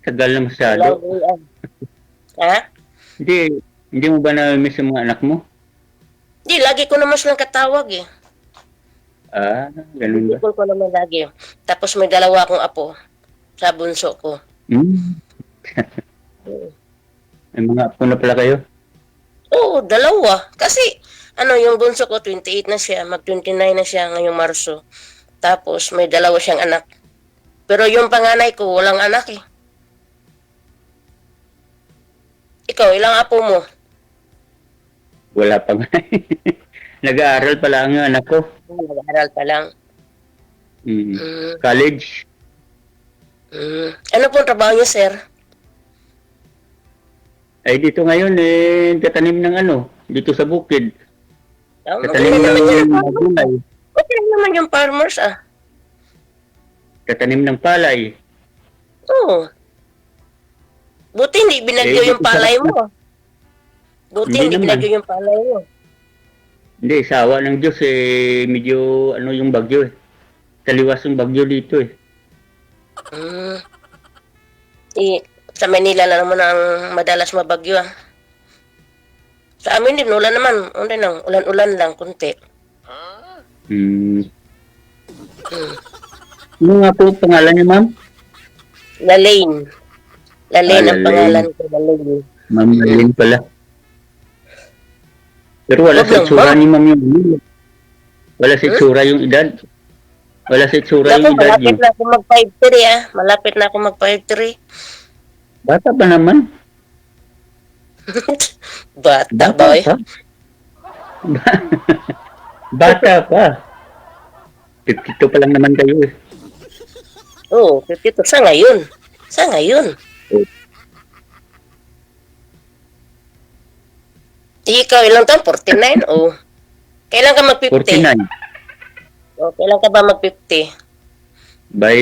Tagal na Walang masyado. uwian. Ha? Hindi mo ba na-miss yung mga anak mo? Di, lagi ko naman silang katawag eh. Ah, ganun ba? Bibigol ko naman lagi. Tapos may dalawa akong apo sa bunso ko. Hmm. May mga apo na pala kayo? Oo, dalawa. Kasi, yung bunso ko, 28 na siya. Mag-29 na siya ngayong Marso. Tapos, may dalawa siyang anak. Pero yung panganay ko, walang anak eh. Ikaw, ilang apo mo? Wala pa nga. Nag-aaral pala ang anak ko. Nag-aaral pa lang. Hmm. Mm, College. Ano pong trabaho niyo, sir? Ay, dito ngayon, tatanim ng dito sa bukid. Oh, Tatanim magaling naman ng yun. gulay. Okay lang naman yung farmers ah. Tatanim ng palay. Oo. Buti hindi binagyo Eh, yung palay mo. Buti Hindi hindi naman. binagyo yung palay mo. Hindi, sawa ng Diyos medyo yung bagyo eh. Taliwas yung bagyo dito eh. Mm. Sa Manila lang naman ang madalas mabagyo ah. Sa amin din, ulan naman. Ulan-ulan lang, kunti. Hmm. Ano nga po pangalan niyo, ma'am? Lalaine. Lalaine ang Lalaine. pangalan ko, Lalaine. Ma'am Lynn pala. Pero wala Wag sa lang, itsura ma'am. ni ma'am yung Wala sa itsura yung edad. Wala sa itsura Naku, yung edad malapit niyo. na ako mag-5'3 ah. Malapit na ako mag-5'3. Bata pa naman. Bata ba eh? pa. Bata pa. 52 pa lang naman kayo eh. Oo, 52. Sa ngayon. Sa ngayon. Ikaw, ilang taon? 49? O. Kailan ka mag-50? 49. O, kailan ka ba mag-50? By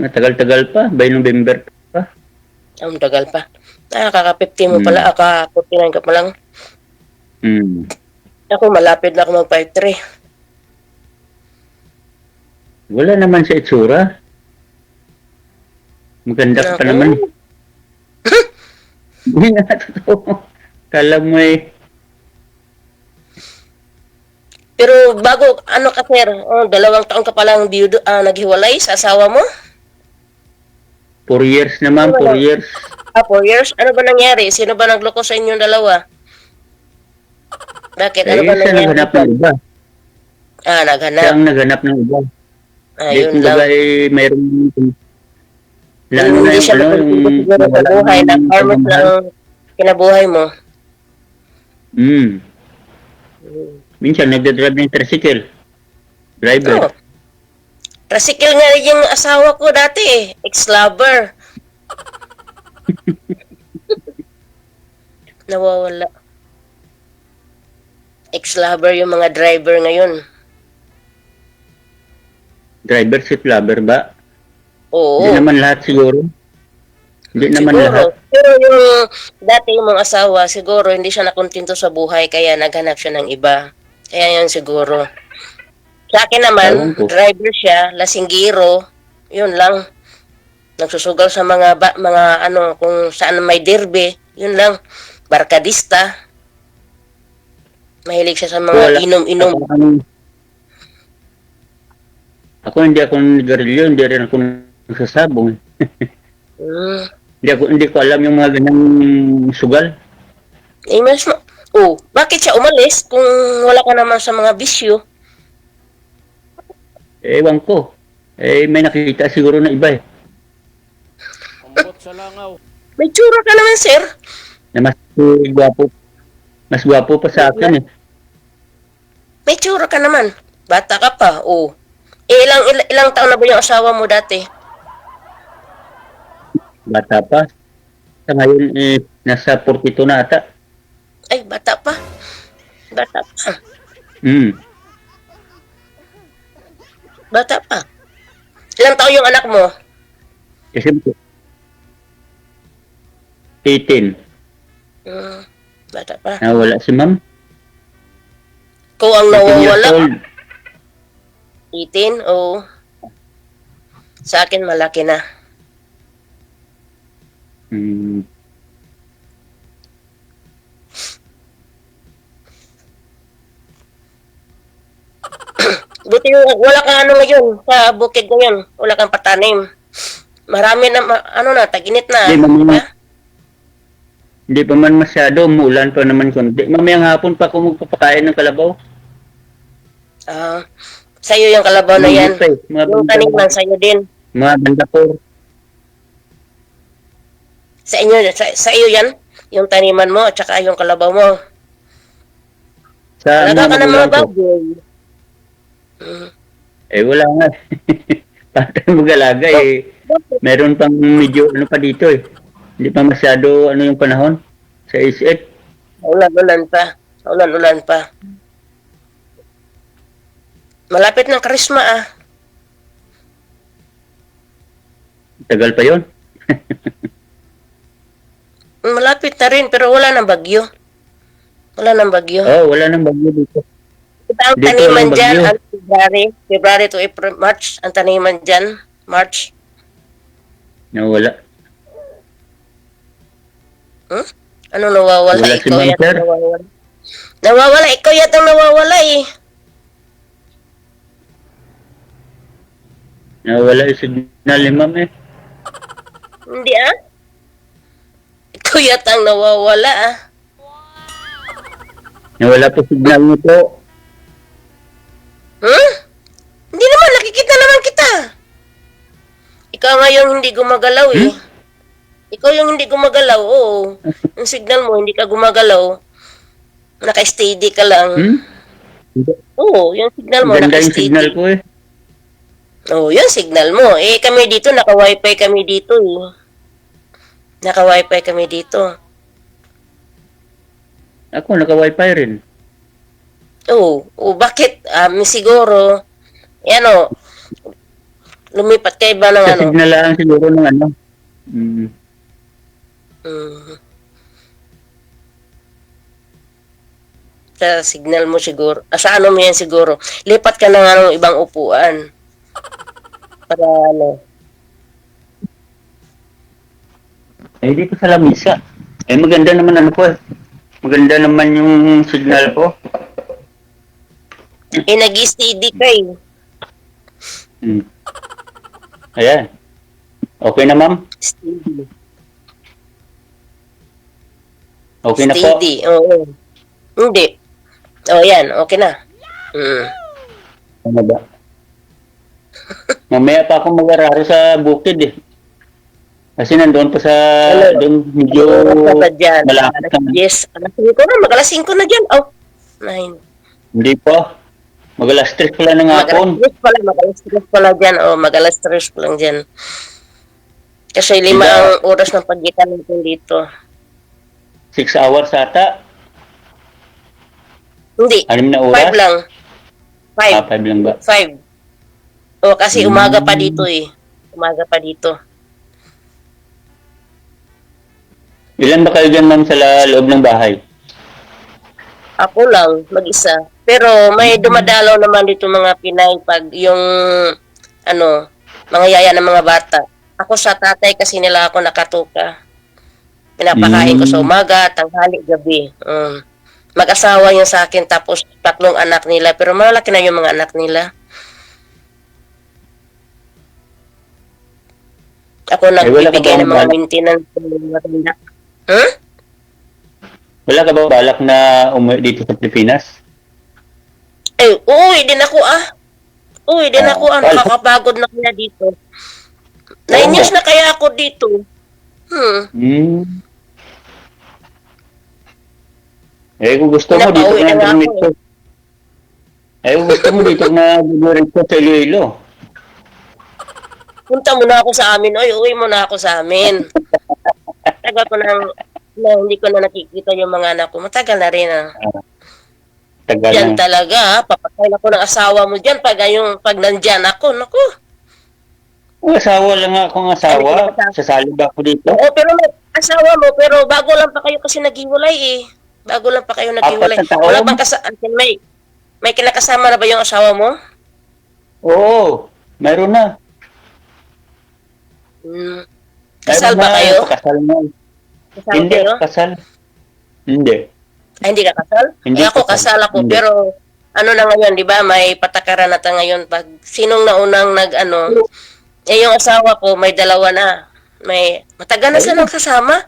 matagal-tagal pa. By November pa. Ang tagal pa. Kaka-50 mo pala. Kaka-49 ka pa lang. Hmm. Ako, malapit na ako mag-53. Wala naman sa itsura. Maganda ka pa Naku. naman. Hindi nga totoo. Kala mo Pero bago, ka sir? 2 taon ka palang naghiwalay sa asawa mo? 4 years na ma'am, 4 years. 4 years? Ano ba nangyari? Sino ba nagloko sa inyong dalawa? Bakit? Ano ba Siya nangyari? naghanap ng iba. Siya Naghanap. ang naghanap ng iba. Ayun Kumbaga lang. mayroong lalo na Hindi yung siya magpapagod siguro sa buhay. Nag-farmers lang kinabuhay mo. Minsan nagdadrive ng tricycle. Driver. Oh. Tricycle nga rin yung asawa ko dati eh. Ex-lover. Nawawala. Ex-lover yung mga driver ngayon. Driver seat lover ba? Oo. Hindi naman lahat siguro. Hindi naman Siguro. lahat. Pero yung dati yung mga asawa, siguro hindi siya nakontento sa buhay kaya naghanap siya ng iba. Kaya yun siguro. Sa akin naman, Ewan ko. driver siya, lasinggiro, yun lang. Nagsusugal sa mga kung saan may derby, yun lang. Barkadista. Mahilig siya sa mga Wala. inom-inom. Ako hindi ako nagarilyo, hindi rin ako nagsasabong. Hmm. Hindi ko alam yung mga ganang sugal. Mas bakit siya umalis kung wala ka naman sa mga bisyo? Ewan ko. May nakita siguro na iba eh. May tsura ka naman, sir. Na mas gwapo pa sa akin eh. May tsura ka naman. Bata ka pa, ilang taon na ba yung asawa mo dati? Bata pa. Sa ngayon nasa 42 na ata. Ay, bata pa. Bata pa. Bata pa. Ilang taon yung anak mo? Kasi 18. Bata pa. Nawala si ma'am. Kung ang 18 years nawawala, old. 18, Sa akin, malaki na. Hmm. Buti wala kang ano ngayon sa bukid ngayon. Wala kang patanim. Marami na, ano na, taginit na. Hindi, mamaya, Ha? hindi pa man masyado, umulan pa naman kundi. Mamayang hapon pa ako magpapakain ng kalabaw. Ah, sa'yo yung kalabaw na yan. Mga Yung taniman, sa'yo din. Mga bandapor. Sa iyo yan. Yung taniman mo at saka yung kalabaw mo. Sa Talaga ka ng mga magulang ko. baboy. Wala nga. Patay mag-alaga Meron pang medyo ano pa dito Hindi pa masyado ano yung panahon sa isip. Ulan-ulan pa. Ulan-ulan pa. Malapit ng Krisma Tagal pa yon. Malapit na rin pero wala nang bagyo. Wala nang bagyo. Wala nang bagyo dito. Ito ang Dito taniman walang dyan, bagyo. ang February to April, March, ang taniman dyan, March. Wala. Ano nawawala? Wala si Ikaw Ma'am yata Sir. nawawala. Nawawala, ikaw yata nawawala Wala yung signal ni ma'am Hindi Ikaw yata ang nawawala Wala po signal nito. Hindi naman, nakikita naman kita. Ikaw nga yung hindi gumagalaw Ikaw yung hindi gumagalaw, oo. Yung signal mo, hindi ka gumagalaw. Naka-steady ka lang. Oo, yung signal mo, Ganda yung naka-steady. signal ko Oo, yung signal mo. Kami dito, naka-wifi kami dito Naka-wifi kami dito. Ako naka-wifi rin. Oo, bakit? Siguro, lumipat ka iba ng Sa signal lang siguro ng ano. Sa signal mo siguro. Sa ano mo yan siguro. Lipat ka ng ibang upuan. Para Dito sa lamisa. Maganda naman ano ko Maganda naman yung signal ko. nag-steady ka Ayan. Okay na ma'am? Steady. Okay na po? Steady, oo. Hindi. Yan, okay na. Ano ba? Mamaya pa ako mag-araro sa bukid Kasi nandoon pa sa, doon medyo malapit ka na. Yes, alas 5 na, mag-alas 5 na dyan. 9. Hindi pa. Mag-alas 3 pala ng hapon. Mag-alas 3 pala dyan. Mag-alas 3 pa lang dyan. Kasi 5 ang oras ng pagitan natin dito. 6 hours ata. Hindi. 6 na oras? 5 lang. 5. 5 lang ba? 5. Kasi umaga pa dito Umaga pa dito. Ilan ba kayo dyan ma'am sa loob ng bahay? Ako lang, mag-isa. Pero may dumadalaw naman dito mga Pinay pag yung mga yaya ng mga bata. Ako sa tatay kasi nila ako nakatuka. Pinapakain ko sa umaga, tanghali, gabi. Mag-asawa yun sa akin tapos 3 anak nila. Pero malaki na yung mga anak nila. Ako nagbibigay ng mga maintenance ng mga anak. Wala ka ba balak na umuwi dito sa Pilipinas? Uuwi din ako Uwi din ako nakakapagod na kaya dito. 9 years na kaya ako dito. Kung gusto mo dito Napauwi na na bumalik ako. Kung gusto mo dito na bumalik ko sa Iloilo. Punta mo na ako sa amin. Uwi mo na ako sa amin. Tagal ko hindi ko na nakikita yung mga anak ko. Matagal na rin Tagal Yan na. talaga. Papatayin ako ng asawa mo dyan pag nandyan ako. Naku. Asawa lang akong asawa. Sasali ba ako dito? Oo, pero may asawa mo. Pero bago lang pa kayo kasi naghiwalay Bago lang pa kayo naghiwalay. 4 na taon? Wala bang may kinakasama na ba yung asawa mo? Oo. Meron na. Kasal ba kayo? Kasal na. Kasal Hindi kayo? ako kasal. Hindi. Ay, hindi ka kasal? Hindi Ako kasal. kasal ako, Hindi. pero ano na ngayon, di ba? May patakaran na tayo ngayon. Pag sinong naunang yung asawa ko, may dalawa na. Matagal na silang kasama.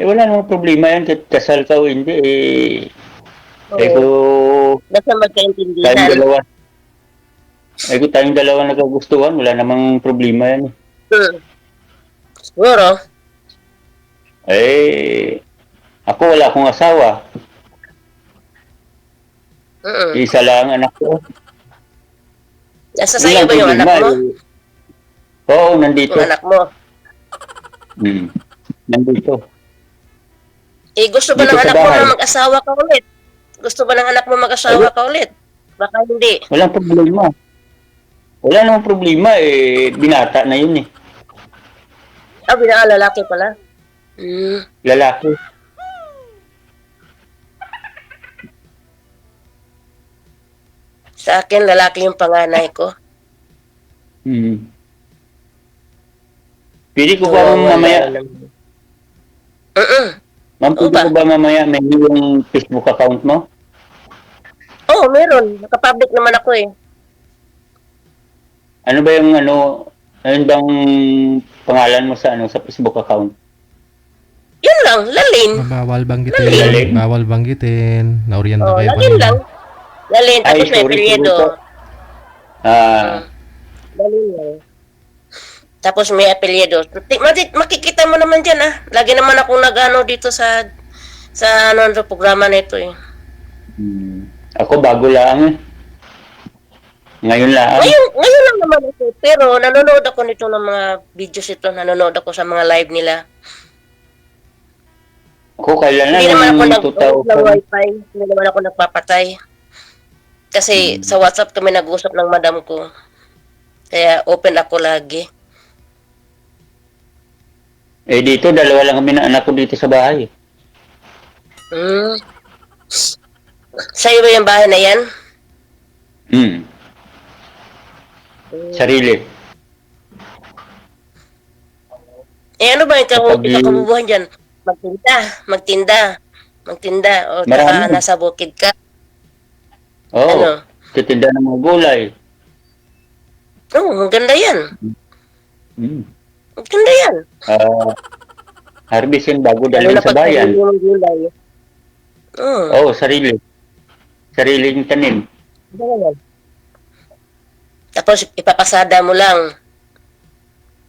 Wala namang problema yan. Kahit kasal ka o hindi, Basta tayong magkaintindihan. dalawa. Kung tayong dalawa nagkagustuhan, wala namang problema yan. Siguro. Ako wala akong asawa. Isa lang ang anak ko. Nasa sa'yo ba yung anak mo? Oo, nandito. Yung anak mo. Nandito. Gusto ba Dito ng sa anak mo bahay. na mag-asawa ka ulit? Gusto ba ng anak mo mag-asawa ka ulit? Baka hindi. Walang problema. Wala namang problema. Binata na yun eh. Lalaki pala. Lalaki. Sa akin, lalaki yung panganay ko. Pili ko ba mamaya? Ma'am, Oo pili ko ba mamaya may yung Facebook account mo? Oo, meron. Nakapublic naman ako eh. Ano ba yung ayun bang pangalan mo sa sa Facebook account? Yun lang, Lalin. Bawal banggitin. Lalin. Bawal banggitin. Naoriyan na Oh, kayo Lalin lang. kanina. Lalin, tapos may sorry apelyido. po. Lalin lang. Tapos may apelyido. Makikita mo naman dyan Lagi naman akong nag-ano dito sa programa na ito eh. Ako bago lang eh. Ngayon lang. Ngayon lang naman ito. Pero nanonood ako nito ng mga videos ito. Nanonood ako sa mga live nila. Ako kailan Hindi naman ako lang ng wifi. Hindi naman ako nagpapatay. Kasi sa WhatsApp kami nag-usap ng madam ko. Kaya open ako lagi. Dito, dalawa lang kami ng anak ko dito sa bahay. Sa'yo ba yung bahay na yan? Sarili. Ano ba Kapag- ikabubuhan dyan? Magtinda. O Marami. nasa bukid ka. Oo. Ano? Titinda ng mga gulay. Maganda yan. Maganda yan. Harvestin bago Lalo dalhin na sa pag bayan. sarili mong gulay. Oo, sarili. Sariling tanim. Ganyan. Tapos ipapasada mo lang.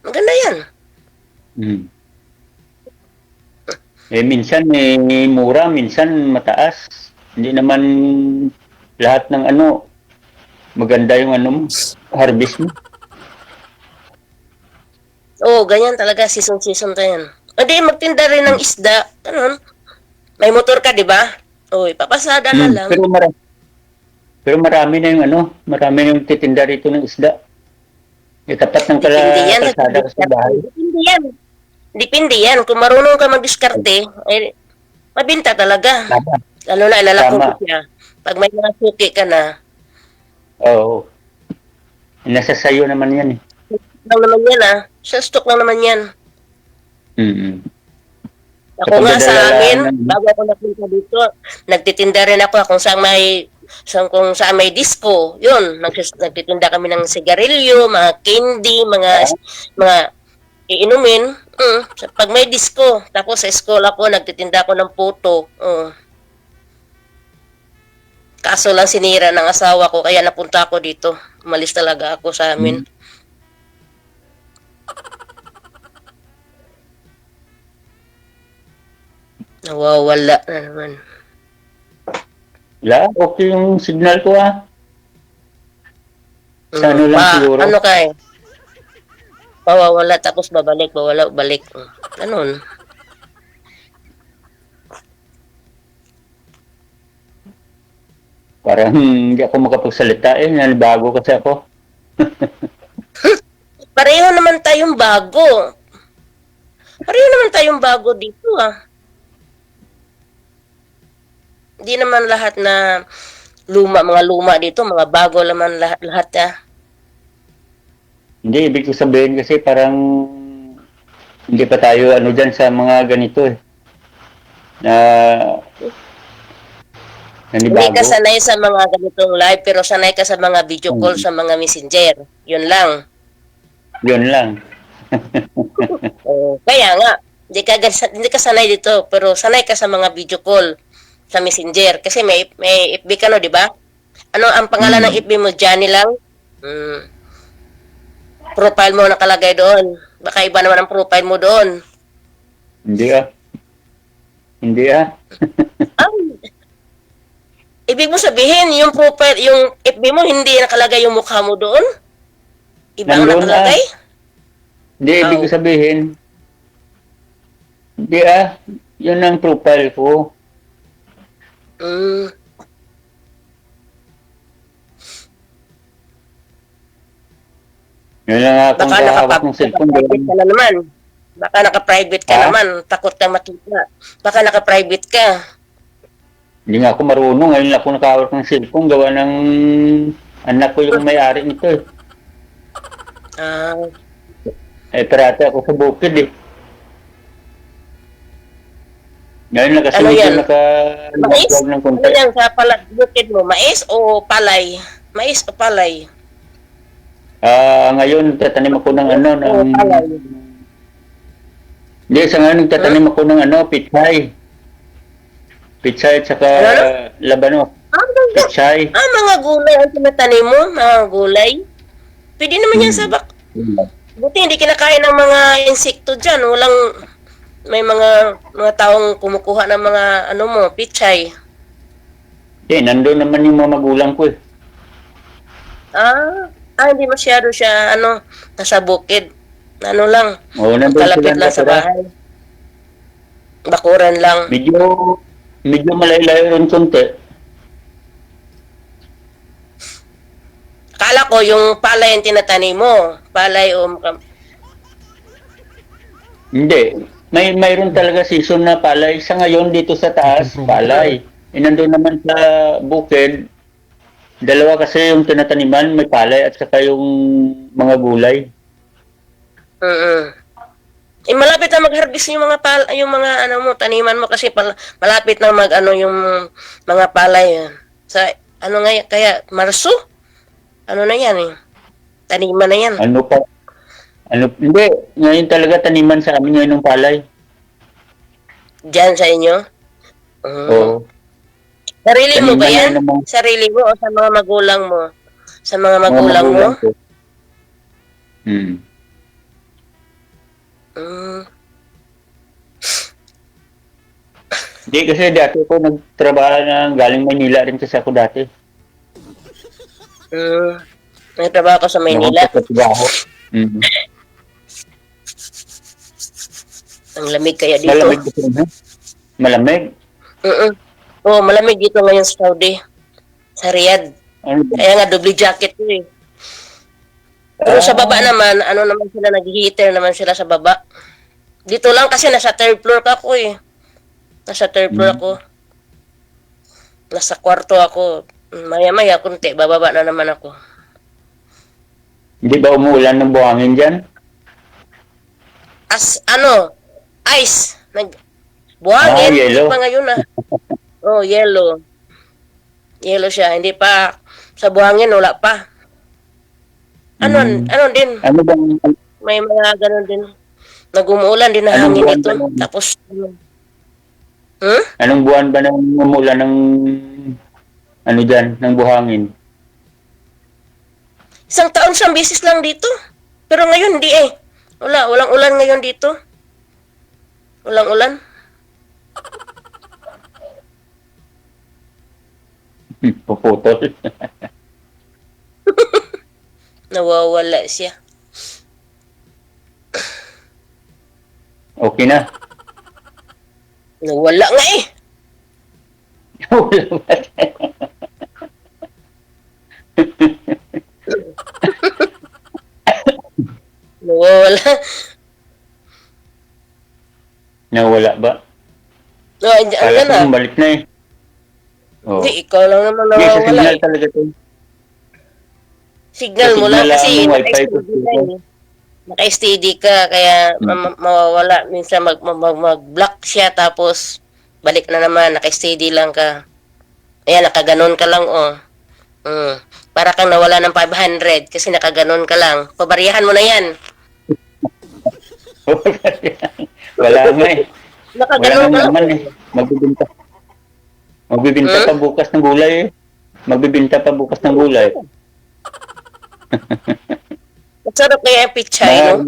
Maganda yan. Minsan mura, minsan mataas. Hindi naman lahat ng maganda yung mo, harvest mo. Ganyan talaga. Season to yan. Hindi, magtinda rin ng isda. Ganun. May motor ka, di ba? Ipapasada na lang. Pero marami na yung marami na yung titinda rito ng isda. Tapat ng Depende yan. kalsada sa bahay. Depende yan. Kung marunong ka mag-diskarte, mabinta talaga. Tama. Lalo na ilalako Tama. siya. Pag may mga suki ka na, Oo. Nasa sayo naman yan eh. lang naman yan Sa stock lang naman yan. Ako Kapag nga sa nadala amin, ng- bago ako napunta dito, nagtitinda rin ako kung saan may disco. Yun, nagtitinda kami ng sigarilyo, mga candy, mga iinumin. Pag may disco, tapos sa school ako, nagtitinda ako ng puto. Kaso lang sinira ng asawa ko, kaya napunta ako dito. Umalis talaga ako sa amin. Nawawala na naman. Okay yung signal ko Sa ano lang siguro. Ano ka Mawawala tapos babalik, mawala, balik. Ganun. Parang hindi ako makapagsalita nalibago kasi ako. Pareho naman tayong bago. Pareho naman tayong bago dito Hindi naman lahat na mga luma dito, mga bago naman lahat Hindi, ibig ko sabihin kasi parang Hindi pa tayo ano dyan sa mga ganito eh. Na Hindi nanibago. ka sanay sa mga ganitong live, pero sanay ka sa mga video call sa mga messenger. Yun lang. Yun lang. Kaya nga, hindi ka sanay dito, pero sanay ka sa mga video call sa messenger. Kasi may FB ka, no, di ba? Ano ang pangalan ng FB mo? Johnny lang? Profile mo nakalagay doon. Baka iba naman ang profile mo doon. Hindi ah. Hindi ah. Ibig mo sabihin, yung profile, yung FB mo, hindi nakalagay yung mukha mo doon? Iba ang Nandun nakalagay? Hindi, ibig ko sabihin. Hindi ah. Yun ang profile ko. Yun lang akong Baka kahawak ng cellphone. naka-private ka na naman. Baka naka-private ka naman. Takot ka makita. Baka naka-private ka. Hindi nga ako marunong. Ngayon lang ako nakahawak ng cellphone. Gawa ng anak ko yung may-ari nito eh. Parati ako sa bukid eh. Ngayon lang kasi Ano yan? Mais? naka-vlog ng Ano konti. yan sa bukid mo? Mais o palay? Mais o palay? Ngayon tatanim ako ng ano, ng... O palay? Hindi, sa ngayon tatanim ako ng ano, pichay. Pichay at saka Ano? labanos. Pichay. Mga gulay ang tinatanim mo? Mga gulay? Pwede naman yan sa Buti hindi kinakain ng mga insekto dyan. Walang... May mga taong kumukuha ng mga ano mo, pichay. Nandun naman yung mga magulang ko eh. Hindi masyado siya, nasa bukid. Ano lang, Oo, nandun kalapit sila lang sa natira. bahay. Bakuran lang. Medyo malayo-layo rin konti. Akala ko yung palay ang tinatanim mo. Palay o... Hindi. Mayroon talaga season na palay. Sa ngayon dito sa taas, palay. Nandun naman sa bukid, dalawa kasi yung tinataniman, may palay at saka yung mga gulay. Malapit na mag-harvest yung mga yung mga taniman mo kasi malapit na yung mga palay. Sa kaya Marso? Ano na yan eh? Taniman na yan. Hindi. Ngayon talaga taniman sa amin ngayon ng palay. Diyan sa inyo? Oo. Sarili mo ba yan? Taniman na Sarili mo o sa mga magulang mo? Sa mga magulang mo? ko. Hindi kasi dati ako nagtrabaho na galing Maynila rin kasi ako dati. Nagtrabaho ko sa Maynila. Nagtrabaho. Ang lamig kaya dito. Malamig kasi na. Malamig? Oo, malamig dito ngayon sa Saudi. Sa Riyadh. Ano ba? Kaya nga, double jacket ko eh. Pero sa baba naman, naman sila, nag-heater naman sila sa baba. Dito lang kasi nasa third floor ka ako eh. Nasa third floor ako. Nasa kwarto ako. Maya-maya, kunti, bababa na naman ako. Hindi ba umuulan ng buhangin dyan? Ice. Buhangin, yellow. hindi pa ngayon ah. Oh, yellow. Yellow siya, hindi pa, sa buhangin, wala pa. Ano din, Ano bang may mga ganun din. Nag-umuulan din na Anong hangin buwan ito. ba nun? Tapos, anong buwan ba nang umuulan ng ng buhangin? isang taon siyang bisis lang dito. Pero ngayon, hindi eh. Walang ulan ngayon dito. Walang ulan. Puputol. Nawawala siya. Okay na. Nawala nga eh. Wala ba? Nawawala. Nawala ba? Andiyan Kala na. ko balik na eh. Oh. Hindi, ikaw lang naman Hindi, sa nawawala signal eh. talaga to. Signal mo sa lang signal kasi lang ng wifi na-explode ko na dito. eh. naka-steady ka, kaya mawawala. Minsan mag-block siya, tapos balik na naman, naka-steady lang ka. Ayan, nakaganon ka lang, oh. Para kang nawala ng 500 kasi nakaganon ka lang. Pabariyahan mo na yan. Wala nga eh. Wala Nakaganon nga ka lang. naman eh. Magbibinta. Magbibinta pa bukas ng gulay eh. Magbibinta pa bukas ng gulay. Masarap kaya yung pichay, no?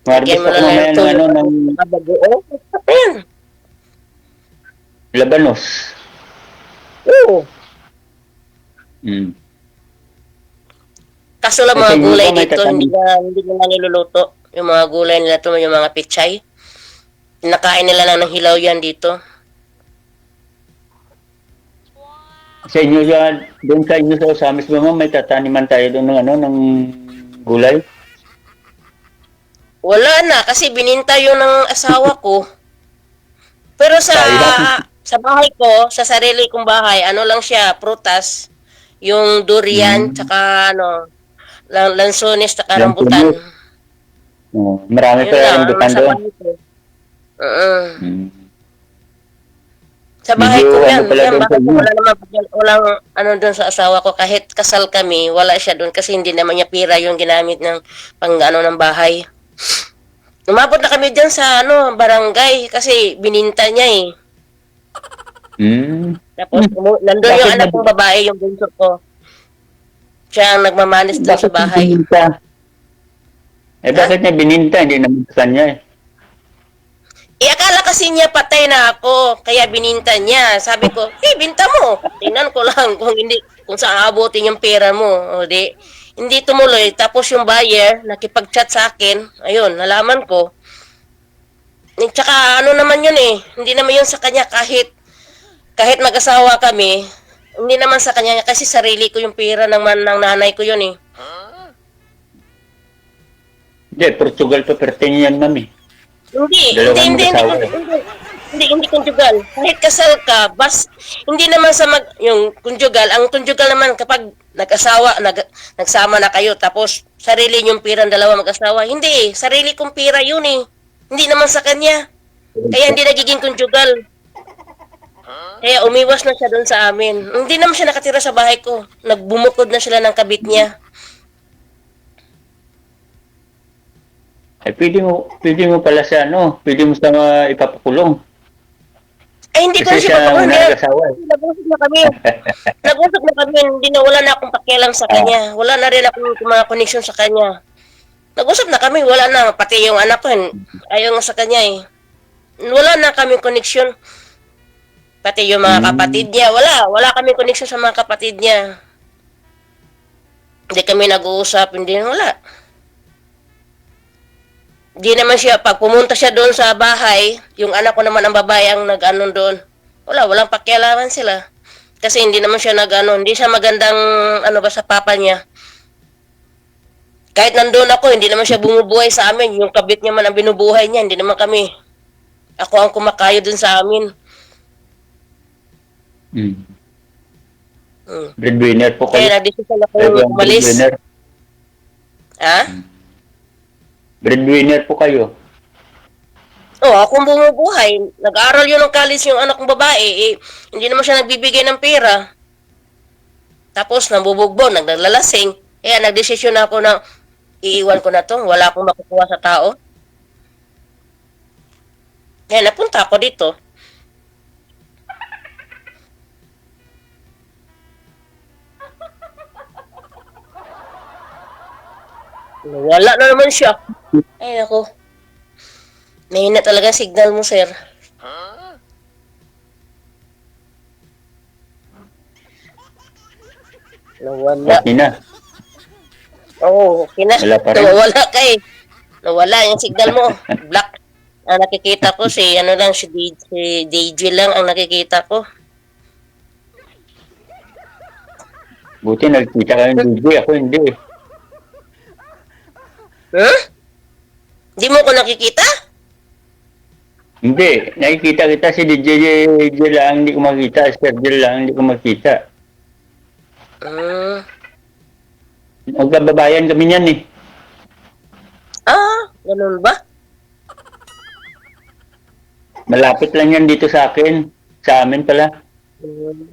Marbis Lagyan mo ako lang mamaya ng ng ano, ng kabagoong. Ayan. labanos. Oo. Mm. Kaso lang Kasi mga yung gulay iba may dito, tatanim. hindi nila niluluto. Yung mga gulay nila to, yung mga pichay. Nakain nila lang ng hilaw yan dito. Sa inyo yan, doon sa inyo sa Osamis mga may tataniman tayo doon ng ano, ng gulay. Wala na, kasi bininta yun ng asawa ko. Pero Sayang. sa bahay ko, sa sarili kong bahay, ano lang siya, prutas. Yung durian, tsaka lansones, tsaka rambutan. Oh, marami pa Yun lang, yung ang rambutan nasa doon. bahay ko. Mm. Sa bahay Medyo ko yan, ano pala yan doon sa bakit inyo? wala naman, walang ano doon sa asawa ko, kahit kasal kami, wala siya doon kasi hindi naman niya pira yung ginamit ng pang ano ng bahay. Umabot na kami dyan sa barangay kasi bininta niya eh. Mm. Tapos nandun yung Bakit anak na- kong babae, yung bunso ko. Siya ang nagmamanis doon sa Bakit niya bahay. bininta? Bakit niya bininta? Hindi naman sa kanya eh. Akala kasi niya patay na ako, kaya bininta niya. Sabi ko, binta mo. Tingnan ko lang kung saan abutin yung pera mo. O di, hindi tumuloy. Tapos yung buyer, nakipag-chat sa akin. Ayun, nalaman ko. Tsaka ano naman yun eh, hindi naman yun sa kanya kahit mag-asawa kami, hindi naman sa kanya kasi sarili ko yung pera ng nanay ko yun eh. Hindi, Portugal pa pertain yan, mami. Hindi conjugal. Kahit kasal ka, hindi naman yung conjugal. Ang conjugal naman kapag nagsama na kayo, tapos sarili yung pira ng dalawa mag-asawa. Hindi, sarili kong pira yun eh. Hindi naman sa kanya. Kaya hindi nagiging conjugal. Kaya umiwas na siya doon sa amin. Hindi naman siya nakatira sa bahay ko. Nagbumukod na sila ng kabit niya. Ay, pwede mo pala sa pwede mo sa ipapakulong. Ay, hindi ko na Kasi siya siya papakulong. nag-asawa eh. Nag-usap na kami. Nag-usap na kami. Hindi na, wala na akong pakialam sa kanya. Wala na rin akong mga connection sa kanya. Nag-usap na kami. Wala na. Pati yung anak ko, ayaw nga sa kanya eh. Wala na kami connection. Pati yung mga kapatid niya. Wala kami connection sa mga kapatid niya. Hindi kami nag-uusap. Hindi, wala. Di naman siya, pag pumunta siya doon sa bahay, yung anak ko naman ang babae ang nag-ano doon. Walang pakialaman sila. Kasi hindi naman siya hindi siya magandang sa papa niya. Kahit nandoon ako, hindi naman siya bumubuhay sa amin. Yung kabit niya man ang binubuhay niya, hindi naman kami. Ako ang kumakayo doon sa amin. Mm. Breadwinner po kayo. Kaya nag-decision ako Kayo ang umalis. breadwinner. Ha? Breadwinner po kayo. Akong bumubuhay. Nag-aaral yun ng college yung anak kong babae. Hindi naman siya nagbibigay ng pera. Tapos, nambubugbog, naglalasing. Kaya nagdesisyon ako na iiwan ko na to. Wala akong makukuha sa tao. Kaya napunta ako dito. Wala na naman siya. Ay, ako. Mahina talaga ang signal mo, sir. Nawala. Okay na. Oo, okay na. Wala pa rin. Nawala ka eh. Nawala yung signal mo. Black. Ang nakikita ko si DJ lang ang nakikita ko. Buti nagkita kayo ng DJ. Ako hindi eh. Huh? Di mo ko nakikita? Hindi. Nakikita kita si DJ lang. Hindi ko makita. Si Sergio lang. Hindi ko makita. Magbabayan kami niyan eh. Ganun ba? Malapit lang yan dito sa akin. Sa amin pala. Hmm.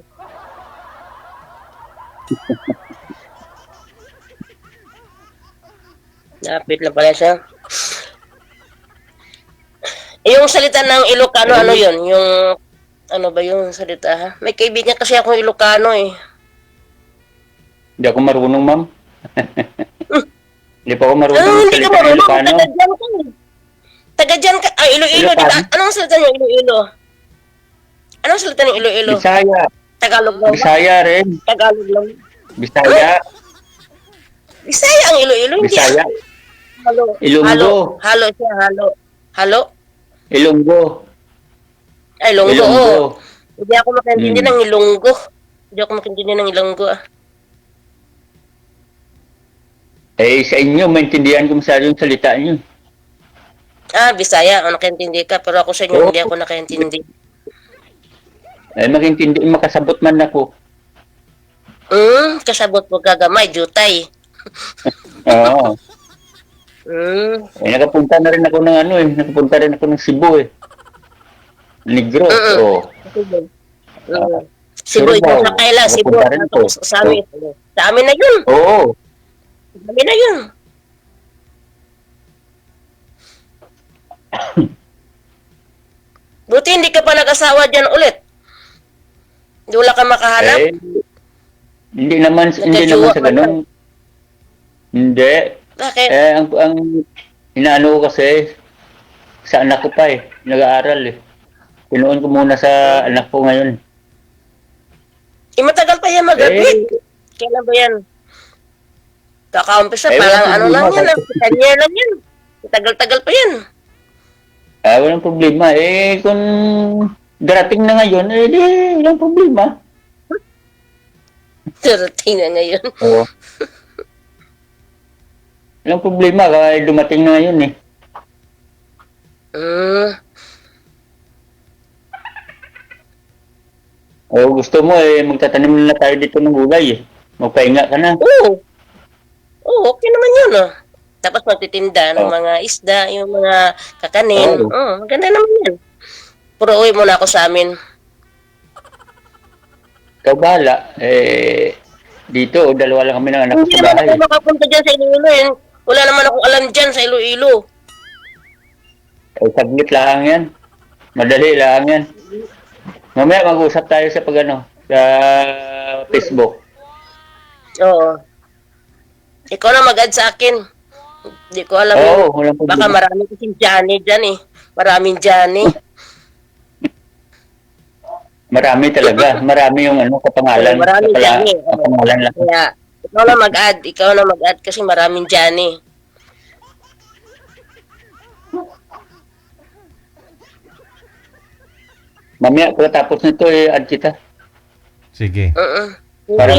Lapit lang pala siya. Yung salita ng Ilocano, ano yun? Yung, ano ba yung salita, ha? May kaibigan kasi akong Ilocano, eh. Hindi ako marunong, ma'am. Hindi pa ako marunong Hindi ka magsalita ng marunong. Ilocano. Taga-dyan ka, eh. Taga-dyan ka. Iloilo, di ba? Ilocano? Anong salita ng Iloilo? Anong salita ng Iloilo? Bisaya. Tagalog lang ba? Bisaya rin. Tagalog lang. Bisaya. Bisaya ang Iloilo, hindi. Bisaya. Halo. Ilonggo. Halo. Halo siya, halo. Halo? Ilonggo. Ay, Ilonggo, Ilonggo. oo. Hindi ako makaintindi ng Ilonggo. Hindi ako makaintindi ng Ilonggo, ah. Eh, sa inyo, maintindihan ko masyado yung salita niyo. Bisaya, nakaintindi ka. Pero ako sa inyo, hindi ako nakaintindi. Eh, makasabot man ako. Kasabot mo gagamay, jutay. Oo. Mm. Nakapunta na rin ako ng nakapunta rin ako ng Cebu eh. Negros, oo. Cebu, ito Surigao. sa kaila, Cebu. Napunta rin ko. Sa amin. Sa amin na yun. Oo. Sa amin na yun. Buti hindi ka pa nag-asawa dyan ulit. Hindi wala ka makahanap. Eh, hindi naman sa ganun. Hindi. Bakit? Ang inaano ko kasi sa anak ko pa eh, nag-aaral eh. Pinuon ko muna sa anak ko ngayon. Matagal pa yan mag-graduate. Kailan ba yan? Kaka-umpisa, parang ano lang yan, kanya lang yan. Tagal-tagal pa yan. Walang problema. Kung darating na ngayon, di, walang problema. Darating na ngayon. Oo. Walang problema, kaya dumating na ngayon eh. Gusto mo magtatanim na tayo dito ng gulay eh. Magpahinga ka na. Oo. Oo, okay naman yun, oh. Tapos magtitinda ng mga isda, yung mga kakanin. Maganda naman yan. Puro uwi muna ako sa amin. Ikaw bahala. Dito, dalawa lang kami ng anak ko Hindi sa naman bahay. ako makapunta dyan sa Iloilo. Wala naman akong alam dyan sa Iloilo. Saglit lang yan. Madali lang yan. Mamaya mag-usap tayo sa sa Facebook. Oo. Ikaw na mag-add sa akin. Hindi ko alam. Walang problema. Baka marami kasing Johnny dyan eh. Maraming Johnny. Marami talaga. Marami yung kapangalan. Maraming Johnny. Kapangalan lang. Kaya, ikaw na mag-add. Ikaw na mag-add kasi maraming Johnny. Mamaya, pagkatapos nito, add kita. Sige. Para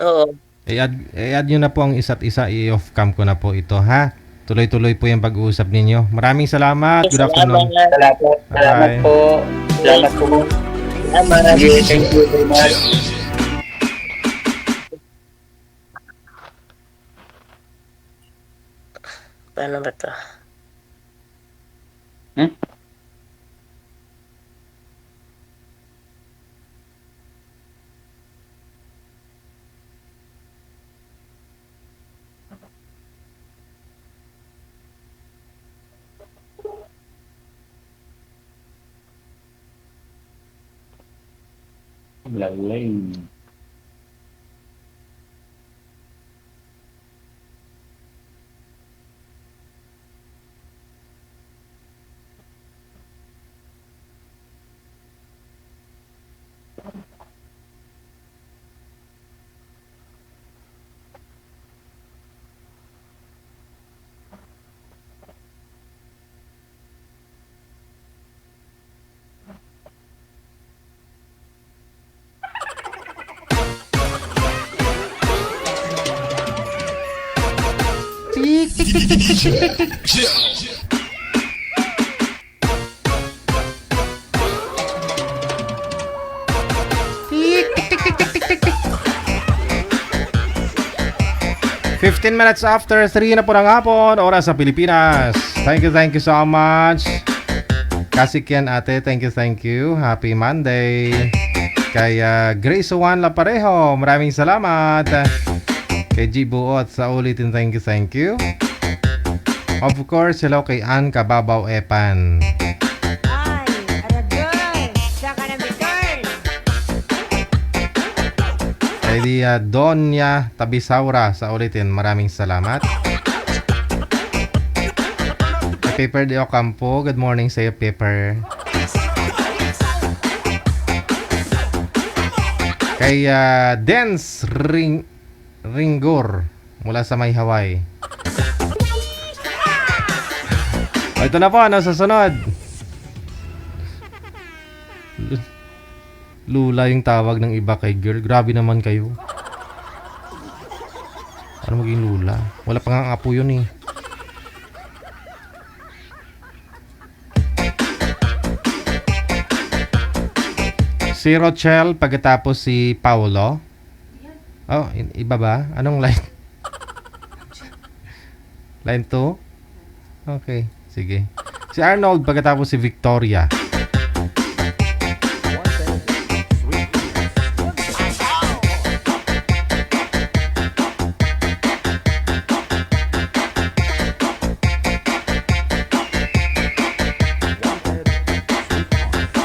Oo. I-add nyo na po ang isa't isa. I-off cam ko na po ito, ha? Tuloy-tuloy po yung pag-uusap ninyo. Maraming salamat. Good afternoon. Salamat Bye-bye. po. Salamat po. Salamat. Sige, thank you very much. Paano ba ito? Lalay. 15 minutes after 3 na po ng hapon, oras sa Pilipinas. Thank you so much. Kasikian ate, thank you. Happy Monday. Kay Grace Juan Laparejo, maraming salamat. Kay G Buot sa ulitin, thank you. Of course, hello kay Ann Kababaw Epan. Ay, Aragay, saka na Victor. Kay Donya Tabisaura sa ulitin, maraming salamat. Kay Paper de Ocampo, good morning sa iyo, Paper. Kay Dance Ringgor mula sa May Hawaii. O, ito na po, ano susunod? Lula yung tawag ng iba kay girl. Grabe naman kayo. Ano maging lula? Wala pa nga apo yun eh. Si Rochelle, pagkatapos si Paulo. Oh, iba ba? Anong line? Line 2? Okay, sige. Si Arnold, pagkatapos si Victoria.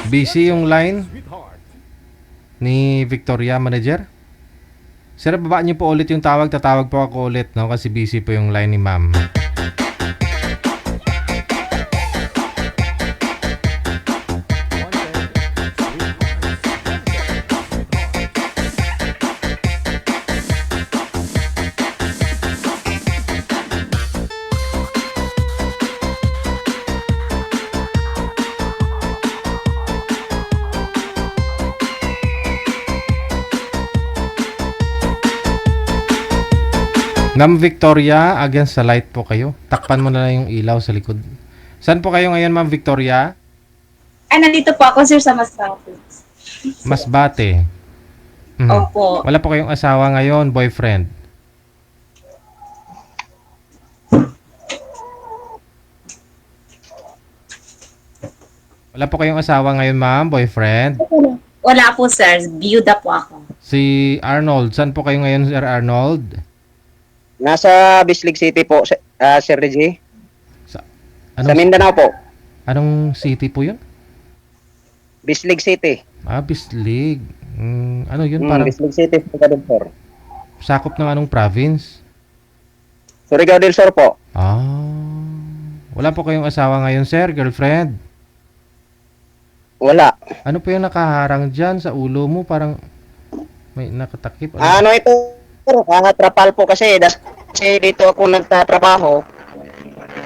Busy yung line ni Victoria, manager. Sir, babaan niyo po ulit yung tawag. Tatawag po ako ulit, no? Kasi busy po yung line ni ma'am. Ma'am Victoria, against sa light po kayo. Takpan mo na lang yung ilaw sa likod. Saan po kayo ngayon, Ma'am Victoria? Ay, nandito po ako, sir, sa Masbate. Masbate. Mhm. Opo. Wala po kayong asawa ngayon, boyfriend? Wala po kayong asawa ngayon, ma'am, boyfriend? Wala po, sir. Biyuda po ako. Si Arnold, saan po kayo ngayon, Sir Arnold? Nasa Bislig City po, Sir Reggie. Sa Mindanao po. Anong city po yun? Bislig City. Ah, Bislig. Ano yun? Parang Bislig City, Surigao del Sur. sakop ng anong province? Surigao del Sur po. Ah. Wala po kayong asawa ngayon, sir? Girlfriend? Wala. Ano po yung nakaharang dyan sa ulo mo? Parang may nakatakip. Ano ito? Trapal po kasi. Kasi dito ako nagtatrabaho.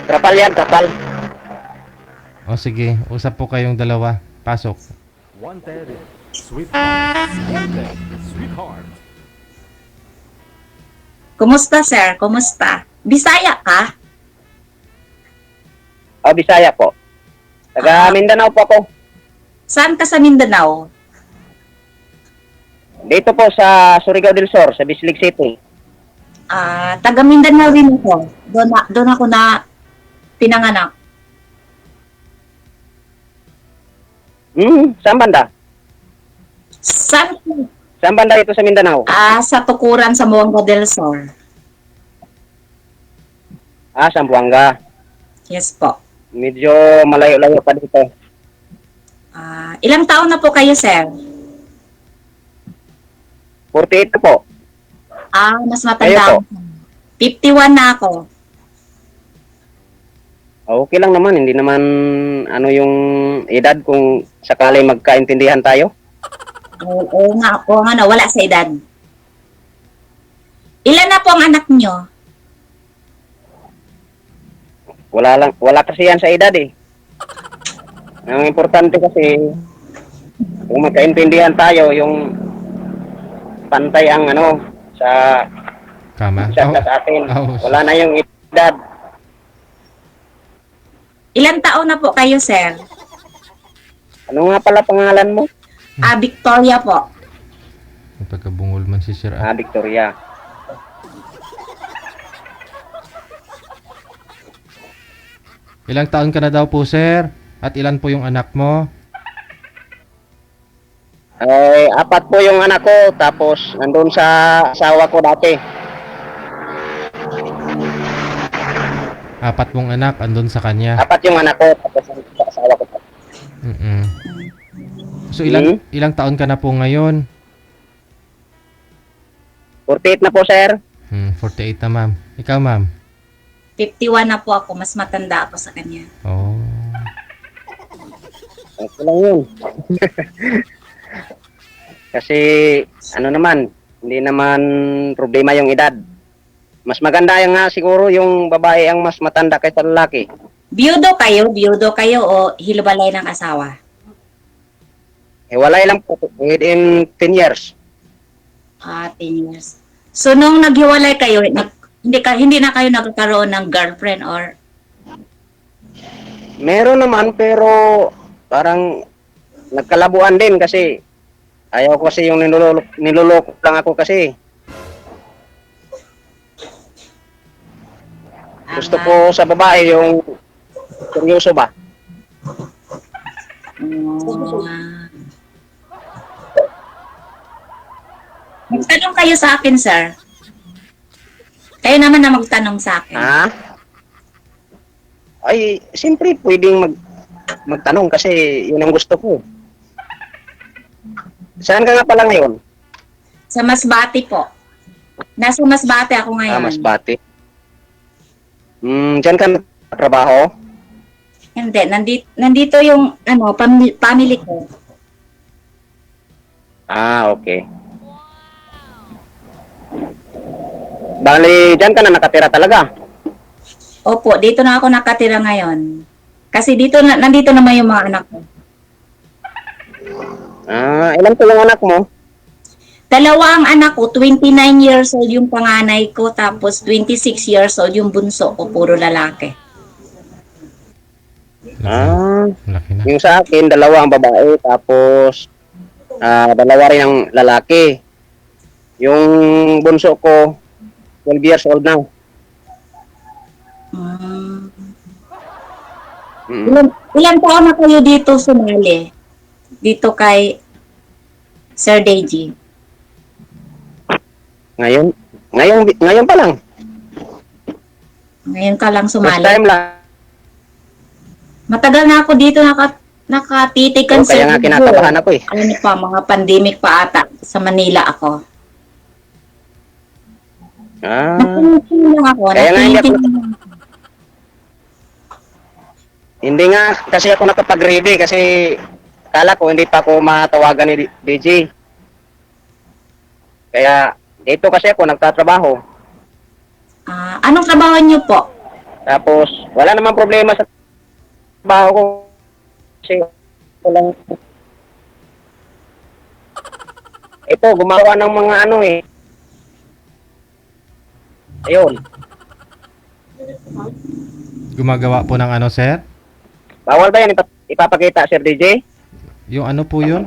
Trapal yan, trapal. O sige, usap po kayong dalawa. Pasok. Wanted, sweetheart. Wanted, sweetheart. Kumusta, sir? Kumusta? Bisaya ka? O, Bisaya po. Taga Mindanao po ako. Saan ka sa Mindanao? Dito po sa Surigao del Sur, sa Bislig City. Taga Mindanao rin ako. Doon ako na pinanganak. Saan banda? Saan? Saan banda dito sa Mindanao? Sa Tukuran sa Moanga del Sur. Zamboanga. Yes po. Medyo malayo-layo pa dito. Ilang taon na po kayo, sir? 48 na po. Mas matanda Kayo ako. 51 na ako. Okay lang naman, hindi naman ano yung edad kung sakali magkaintindihan tayo. Oo nga, wala sa edad. Ilan na po ang anak nyo? Wala kasi yan sa edad eh. Ang importante kasi kung magkaintindihan tayo yung pantay ang ano sa Tama. sa atin. Wala na yung edad. Ilan taon na po kayo, sir? Ano nga pala pangalan mo? Victoria po. Pagkabungol man si Sir. Victoria. Ilang taon ka na daw po, sir? At ilan po yung anak mo? Ay, 4 po yung anak ko, tapos nandun sa asawa ko dati. 4 mong anak, andun sa kanya. 4 yung anak ko, tapos nandun sa asawa ko dati. Mm-mm. So, ilang taon ka na po ngayon? 48 na po, sir. 48 na, ma'am. Ikaw, ma'am? 51 na po ako, mas matanda ako sa kanya. Oh. Okay lang yun. Kasi, ano naman, hindi naman problema yung edad. Mas maganda yung nga siguro yung babae ang mas matanda kaysa lalaki. Biyudo kayo o hilubalay ng asawa? Hiwalay lang po within 10 years. 10 years. So, nung naghiwalay kayo, hindi na kayo nagkaroon ng girlfriend or... Meron naman pero parang nagkalabuan din kasi ayaw ko kasi yung niloloko lang ako kasi. Gusto ko sa babae yung seryoso ba? Magtanong kayo sa akin, sir. Kayo naman na magtanong sa akin. Ha? Ay, siyempre pwedeng magtanong kasi yun ang gusto ko. Saan ka nga pala ngayon? Sa Masbate po. Nasa Masbate ako ngayon. Masbate. Diyan ka trabaho? Hindi, nandito yung family ko. Okay. Bali, diyan ka na nakatira talaga? Opo, dito na ako nakatira ngayon. Kasi nandito naman yung mga anak ko. Ilan po yung anak mo? 2 ang anak ko, 29 years old yung panganay ko, tapos 26 years old yung bunso ko, puro lalaki. Laki na. Yung sa akin, 2 ang babae, tapos 2 rin ang lalaki. Yung bunso ko, 12 years old na. Ilan taon na kayo dito sumali? Dito kay Sir Deji? Ngayon pa lang. Ngayon ka lang sumali? First time lang. Matagal na ako dito nakatitikan sa Kaya nga kinakabahan ako eh. Ano pa, mga pandemic pa ata sa Manila ako. Natiting lang ako. Kaya nga hindi nga kasi ako nakapag-ready kasi kala ko hindi pa ako matawagan ni DJ. Kaya dito kasi ako nagtatrabaho. Anong trabaho niyo po? Tapos wala namang problema sa trabaho ko. Kasi walang ito gumawa ng mga ayun. Gumagawa po ng sir? Bawal ba yan ipapakita, Sir DJ? Yung ano po yun?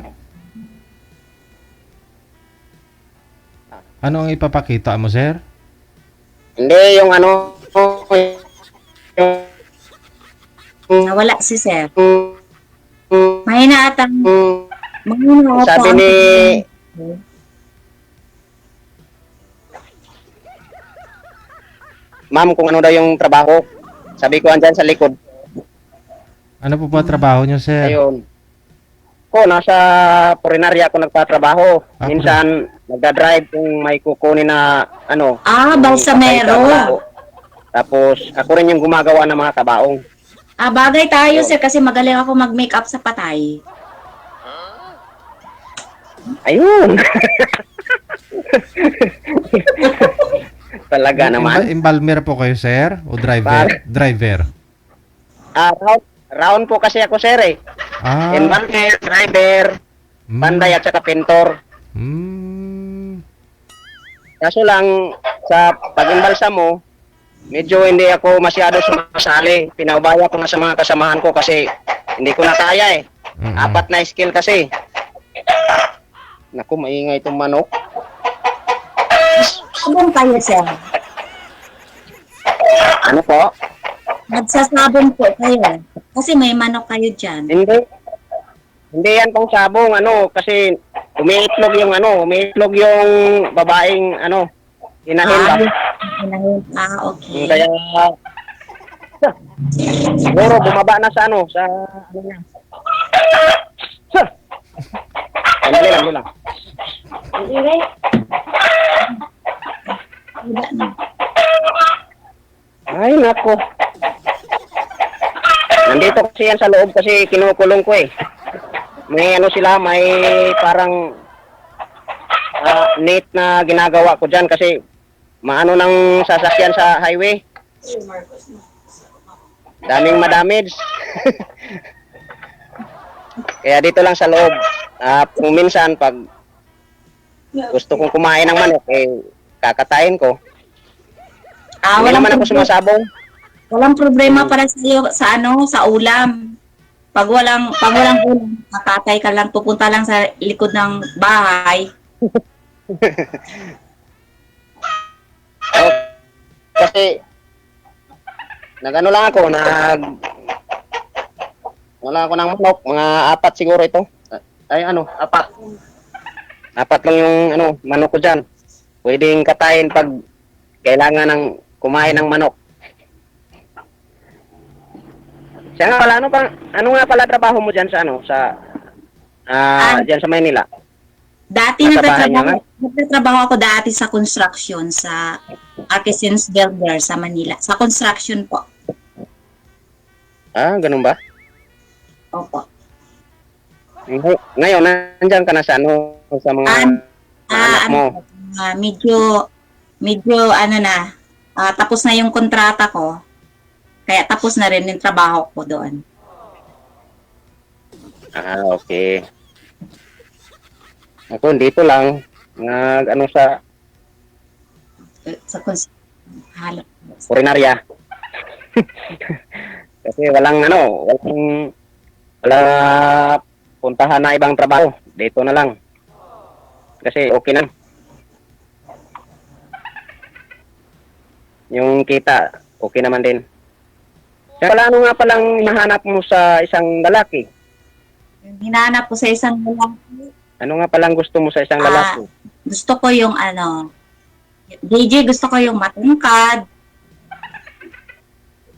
Ano ang ipapakita mo, sir? Hindi, yung Nawala si Sir. Mahina atang... sabi ni... Ma'am, kung ano daw yung trabaho. Sabi ko andyan sa likod. Ano po ba trabaho nyo, sir? Ayun. Nasa purinarya ako nagtatrabaho. Minsan, nagdadrive kung may kukunin na balsamero. Tapos, ako rin yung gumagawa ng mga kabaong. Bagay tayo, sir, kasi magaling ako mag-makeup sa patay. Ayun. Talaga naman. Embalmer po kayo, sir? O driver? Driver. Round po kasi ako, sir, eh. Embalmer, driver, panday at saka pintor. Kaso lang, sa pag-imbalsa mo, medyo hindi ako masyado sumasali. Pinaubaya ko na sa mga kasamahan ko kasi hindi ko na kaya eh. 4 na skill kasi. Naku, maingay itong manok. Sabon kayo, sir. Ano po? Nagsasabong po kayo. Kasi may manok kayo dyan. Hindi yan pang sabong, kasi umiitlog yung babaeng, inahin ba? Okay. Kaya, siguro bumaba na sa sa niya. Sandali lang. Ay, nako. Nandito kasi yan sa loob kasi kinukulong ko eh. May may parang net na ginagawa ko dyan kasi maano ng sasakyan sa highway. Daming madamage. Kaya dito lang sa loob. Kung minsan pag gusto kong kumain ng manok, kakatayin ko. Hindi naman ako sumasabong. Walang problema para sa iyo sa ulam. Pag walang ulam, kakatay ka lang, pupunta lang sa likod ng bahay. Kasi nagano lang ako, wala ako ng manok, mga 4 siguro ito. Ay 4. 4 lang yung manok ko diyan. Pwedeng katayin pag kailangan ng kumain ng manok. Siya nga pala, ano nga pala trabaho mo diyan sa diyan sa Maynila? Dati nagtatrabaho ako dati sa construction sa Artisans Builder sa Manila. Sa construction po. Ganun ba? Opo. Ngayon, nandiyan ka na sa mga anak mo? Medyo tapos na yung kontrata ko. Kaya tapos na rin yung trabaho ko doon. Okay. Ako dito lang sa kulinarya. Kasi walang puntahan na ibang trabaho. Dito na lang. Kasi okay na. Yung kita, okay naman din. Kaya pala nga palang hinahanap mo sa isang lalaki? Hinahanap ko sa isang lalaki. Ano nga palang gusto mo sa isang lalaki? Gusto ko yung DJ, gusto ko yung matangkad,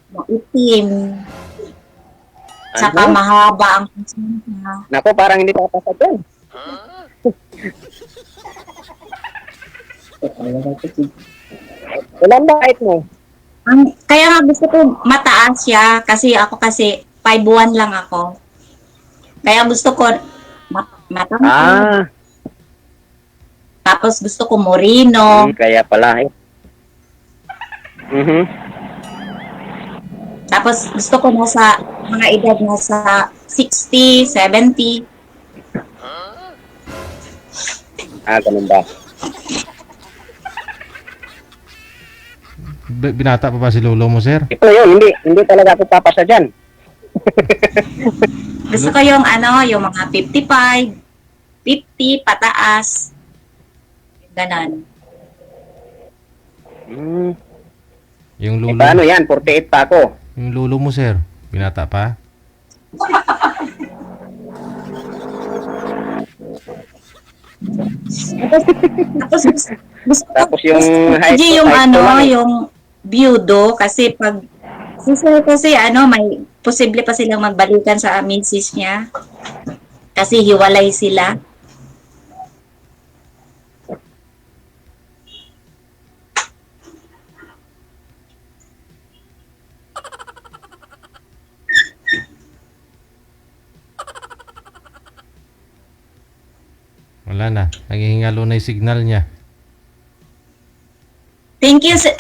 maitim, saka mahaba ang kusinta. Nako, parang hindi papasa dyan. Ilan ba height mo? Kaya nga gusto ko mataas siya kasi 5'1" lang ako. Kaya gusto ko matangkad. Tapos gusto ko moreno. Kaya pala Tapos gusto ko nasa mga edad nasa 60, 70. Ganun ba? Binata pa ba si lolo mo, sir? Ito yun, hindi talaga ako papasa dyan. Gusto ko yung yung mga 55, 50 pataas. Ganon. Yung lolo. Paano yan? 48 pa ako. Yung lolo mo, sir. Binata pa? Tapos yung height yung yung byudo kasi may posible pa silang magbalikan sa misis niya kasi hiwalay sila. Wala na. Naghihingalo na yung signal niya. Thank you, Sir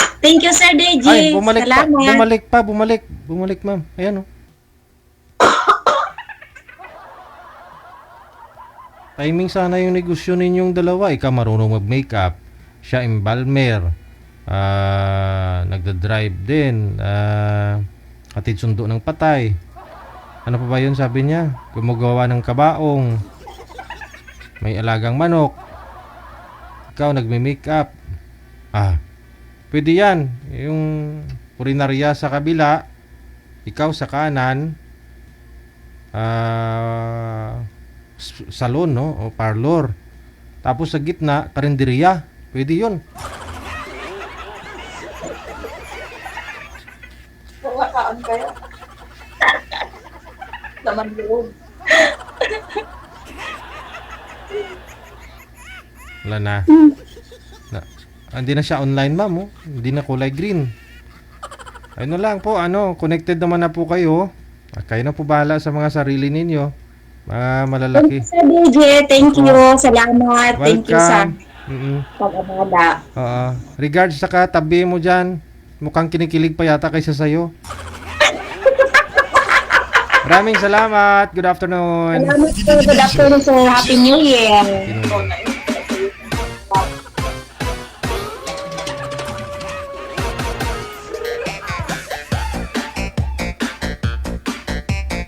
DJ. Ay, bumalik Salamat. pa. Bumalik, ma'am. Ayan, Timing sana yung negosyo ninyong dalawa. Ikaw marunong mag-makeup. Siya embalmer. Nagda-drive din. Hatid sundo ng patay. Ano pa ba yun sabi niya? Gumagawa ng kabaong. May alagang manok. Ikaw nagme-makeup. Pwede yan. Yung kulinarya sa kabila, ikaw sa kanan, salon, no? O parlor. Tapos sa gitna, karinderya. Pwede yun. Wakaan kayo. Naman yun. Wala na. Hindi na siya online, ma'am. Oh. Hindi na kulay green. Ayun na lang po, connected naman na po kayo. Kayo na po bahala sa mga sarili ninyo. Mga malalaki. Thank you, Sir DJ. Thank you. Salamat. Thank you sa pag-abala. Regards sa katabi mo dyan. Mukhang kinikilig pa yata kaysa sa'yo. Maraming salamat. Good afternoon. Salamat sir. Good afternoon, sir. Happy New Year.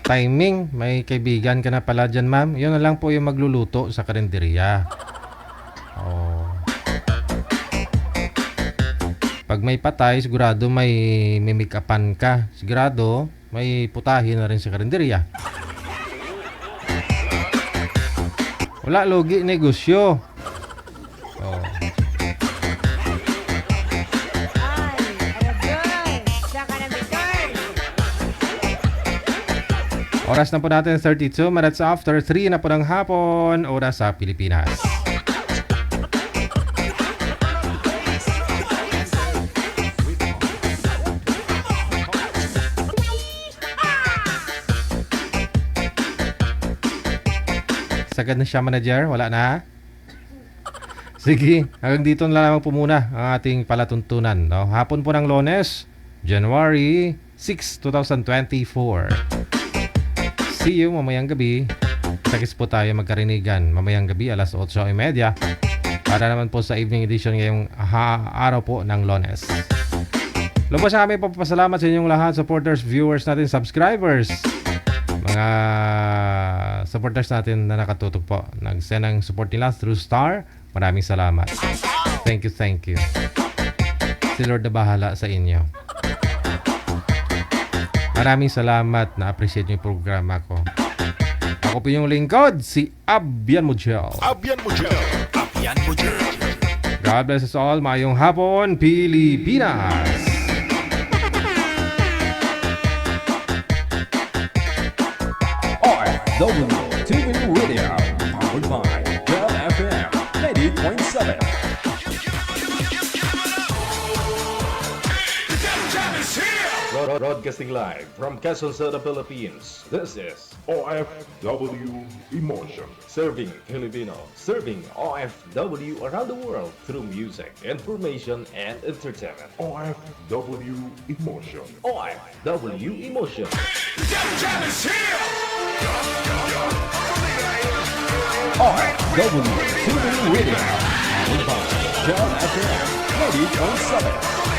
Timing, may kaibigan ka na pala dyan, ma'am. Yun na lang po yung magluluto sa karinderya. Oh. Pag may patay, sigurado may make-upan ka. Sigurado may putahin na rin sa karinderya. Wala, logi, negosyo. Oh. Oras na po natin 32 minutes after 3 na po ng hapon, oras sa Pilipinas. Sagad na siya, manager? Wala na? Sige, hanggang dito na lamang po muna ang ating palatuntunan. No? Hapon po ng Lunes, January 6, 2024. See you mamayang gabi. Takis po tayo magkarinigan mamayang gabi alas 8:30 para naman po sa evening edition ngayong araw po ng Lunes. Lubos na kami papasalamat sa inyong lahat, supporters, viewers natin, subscribers, mga supporters natin na nakatutok po. Nag-send ng support nila through Star. Maraming salamat. Thank you, thank you. Si Lord na bahala sa inyo. Maraming salamat, na-appreciate niyo yung programa ko. Ako po yung lingkod, si Abian Mujel. Abian Mujel. Abian Mujel. God bless us all. Mayong hapon, Pilipinas. OFW TV Radio, powered by Girl FM 90.7. Broadcasting live from Quezon City, Philippines. This is OFW Emotion. Serving Filipino, serving OFW around the world through music, information, and entertainment. OFW Emotion. OFW Emotion. OFW TV Radio, powered by Girl FM 90.7.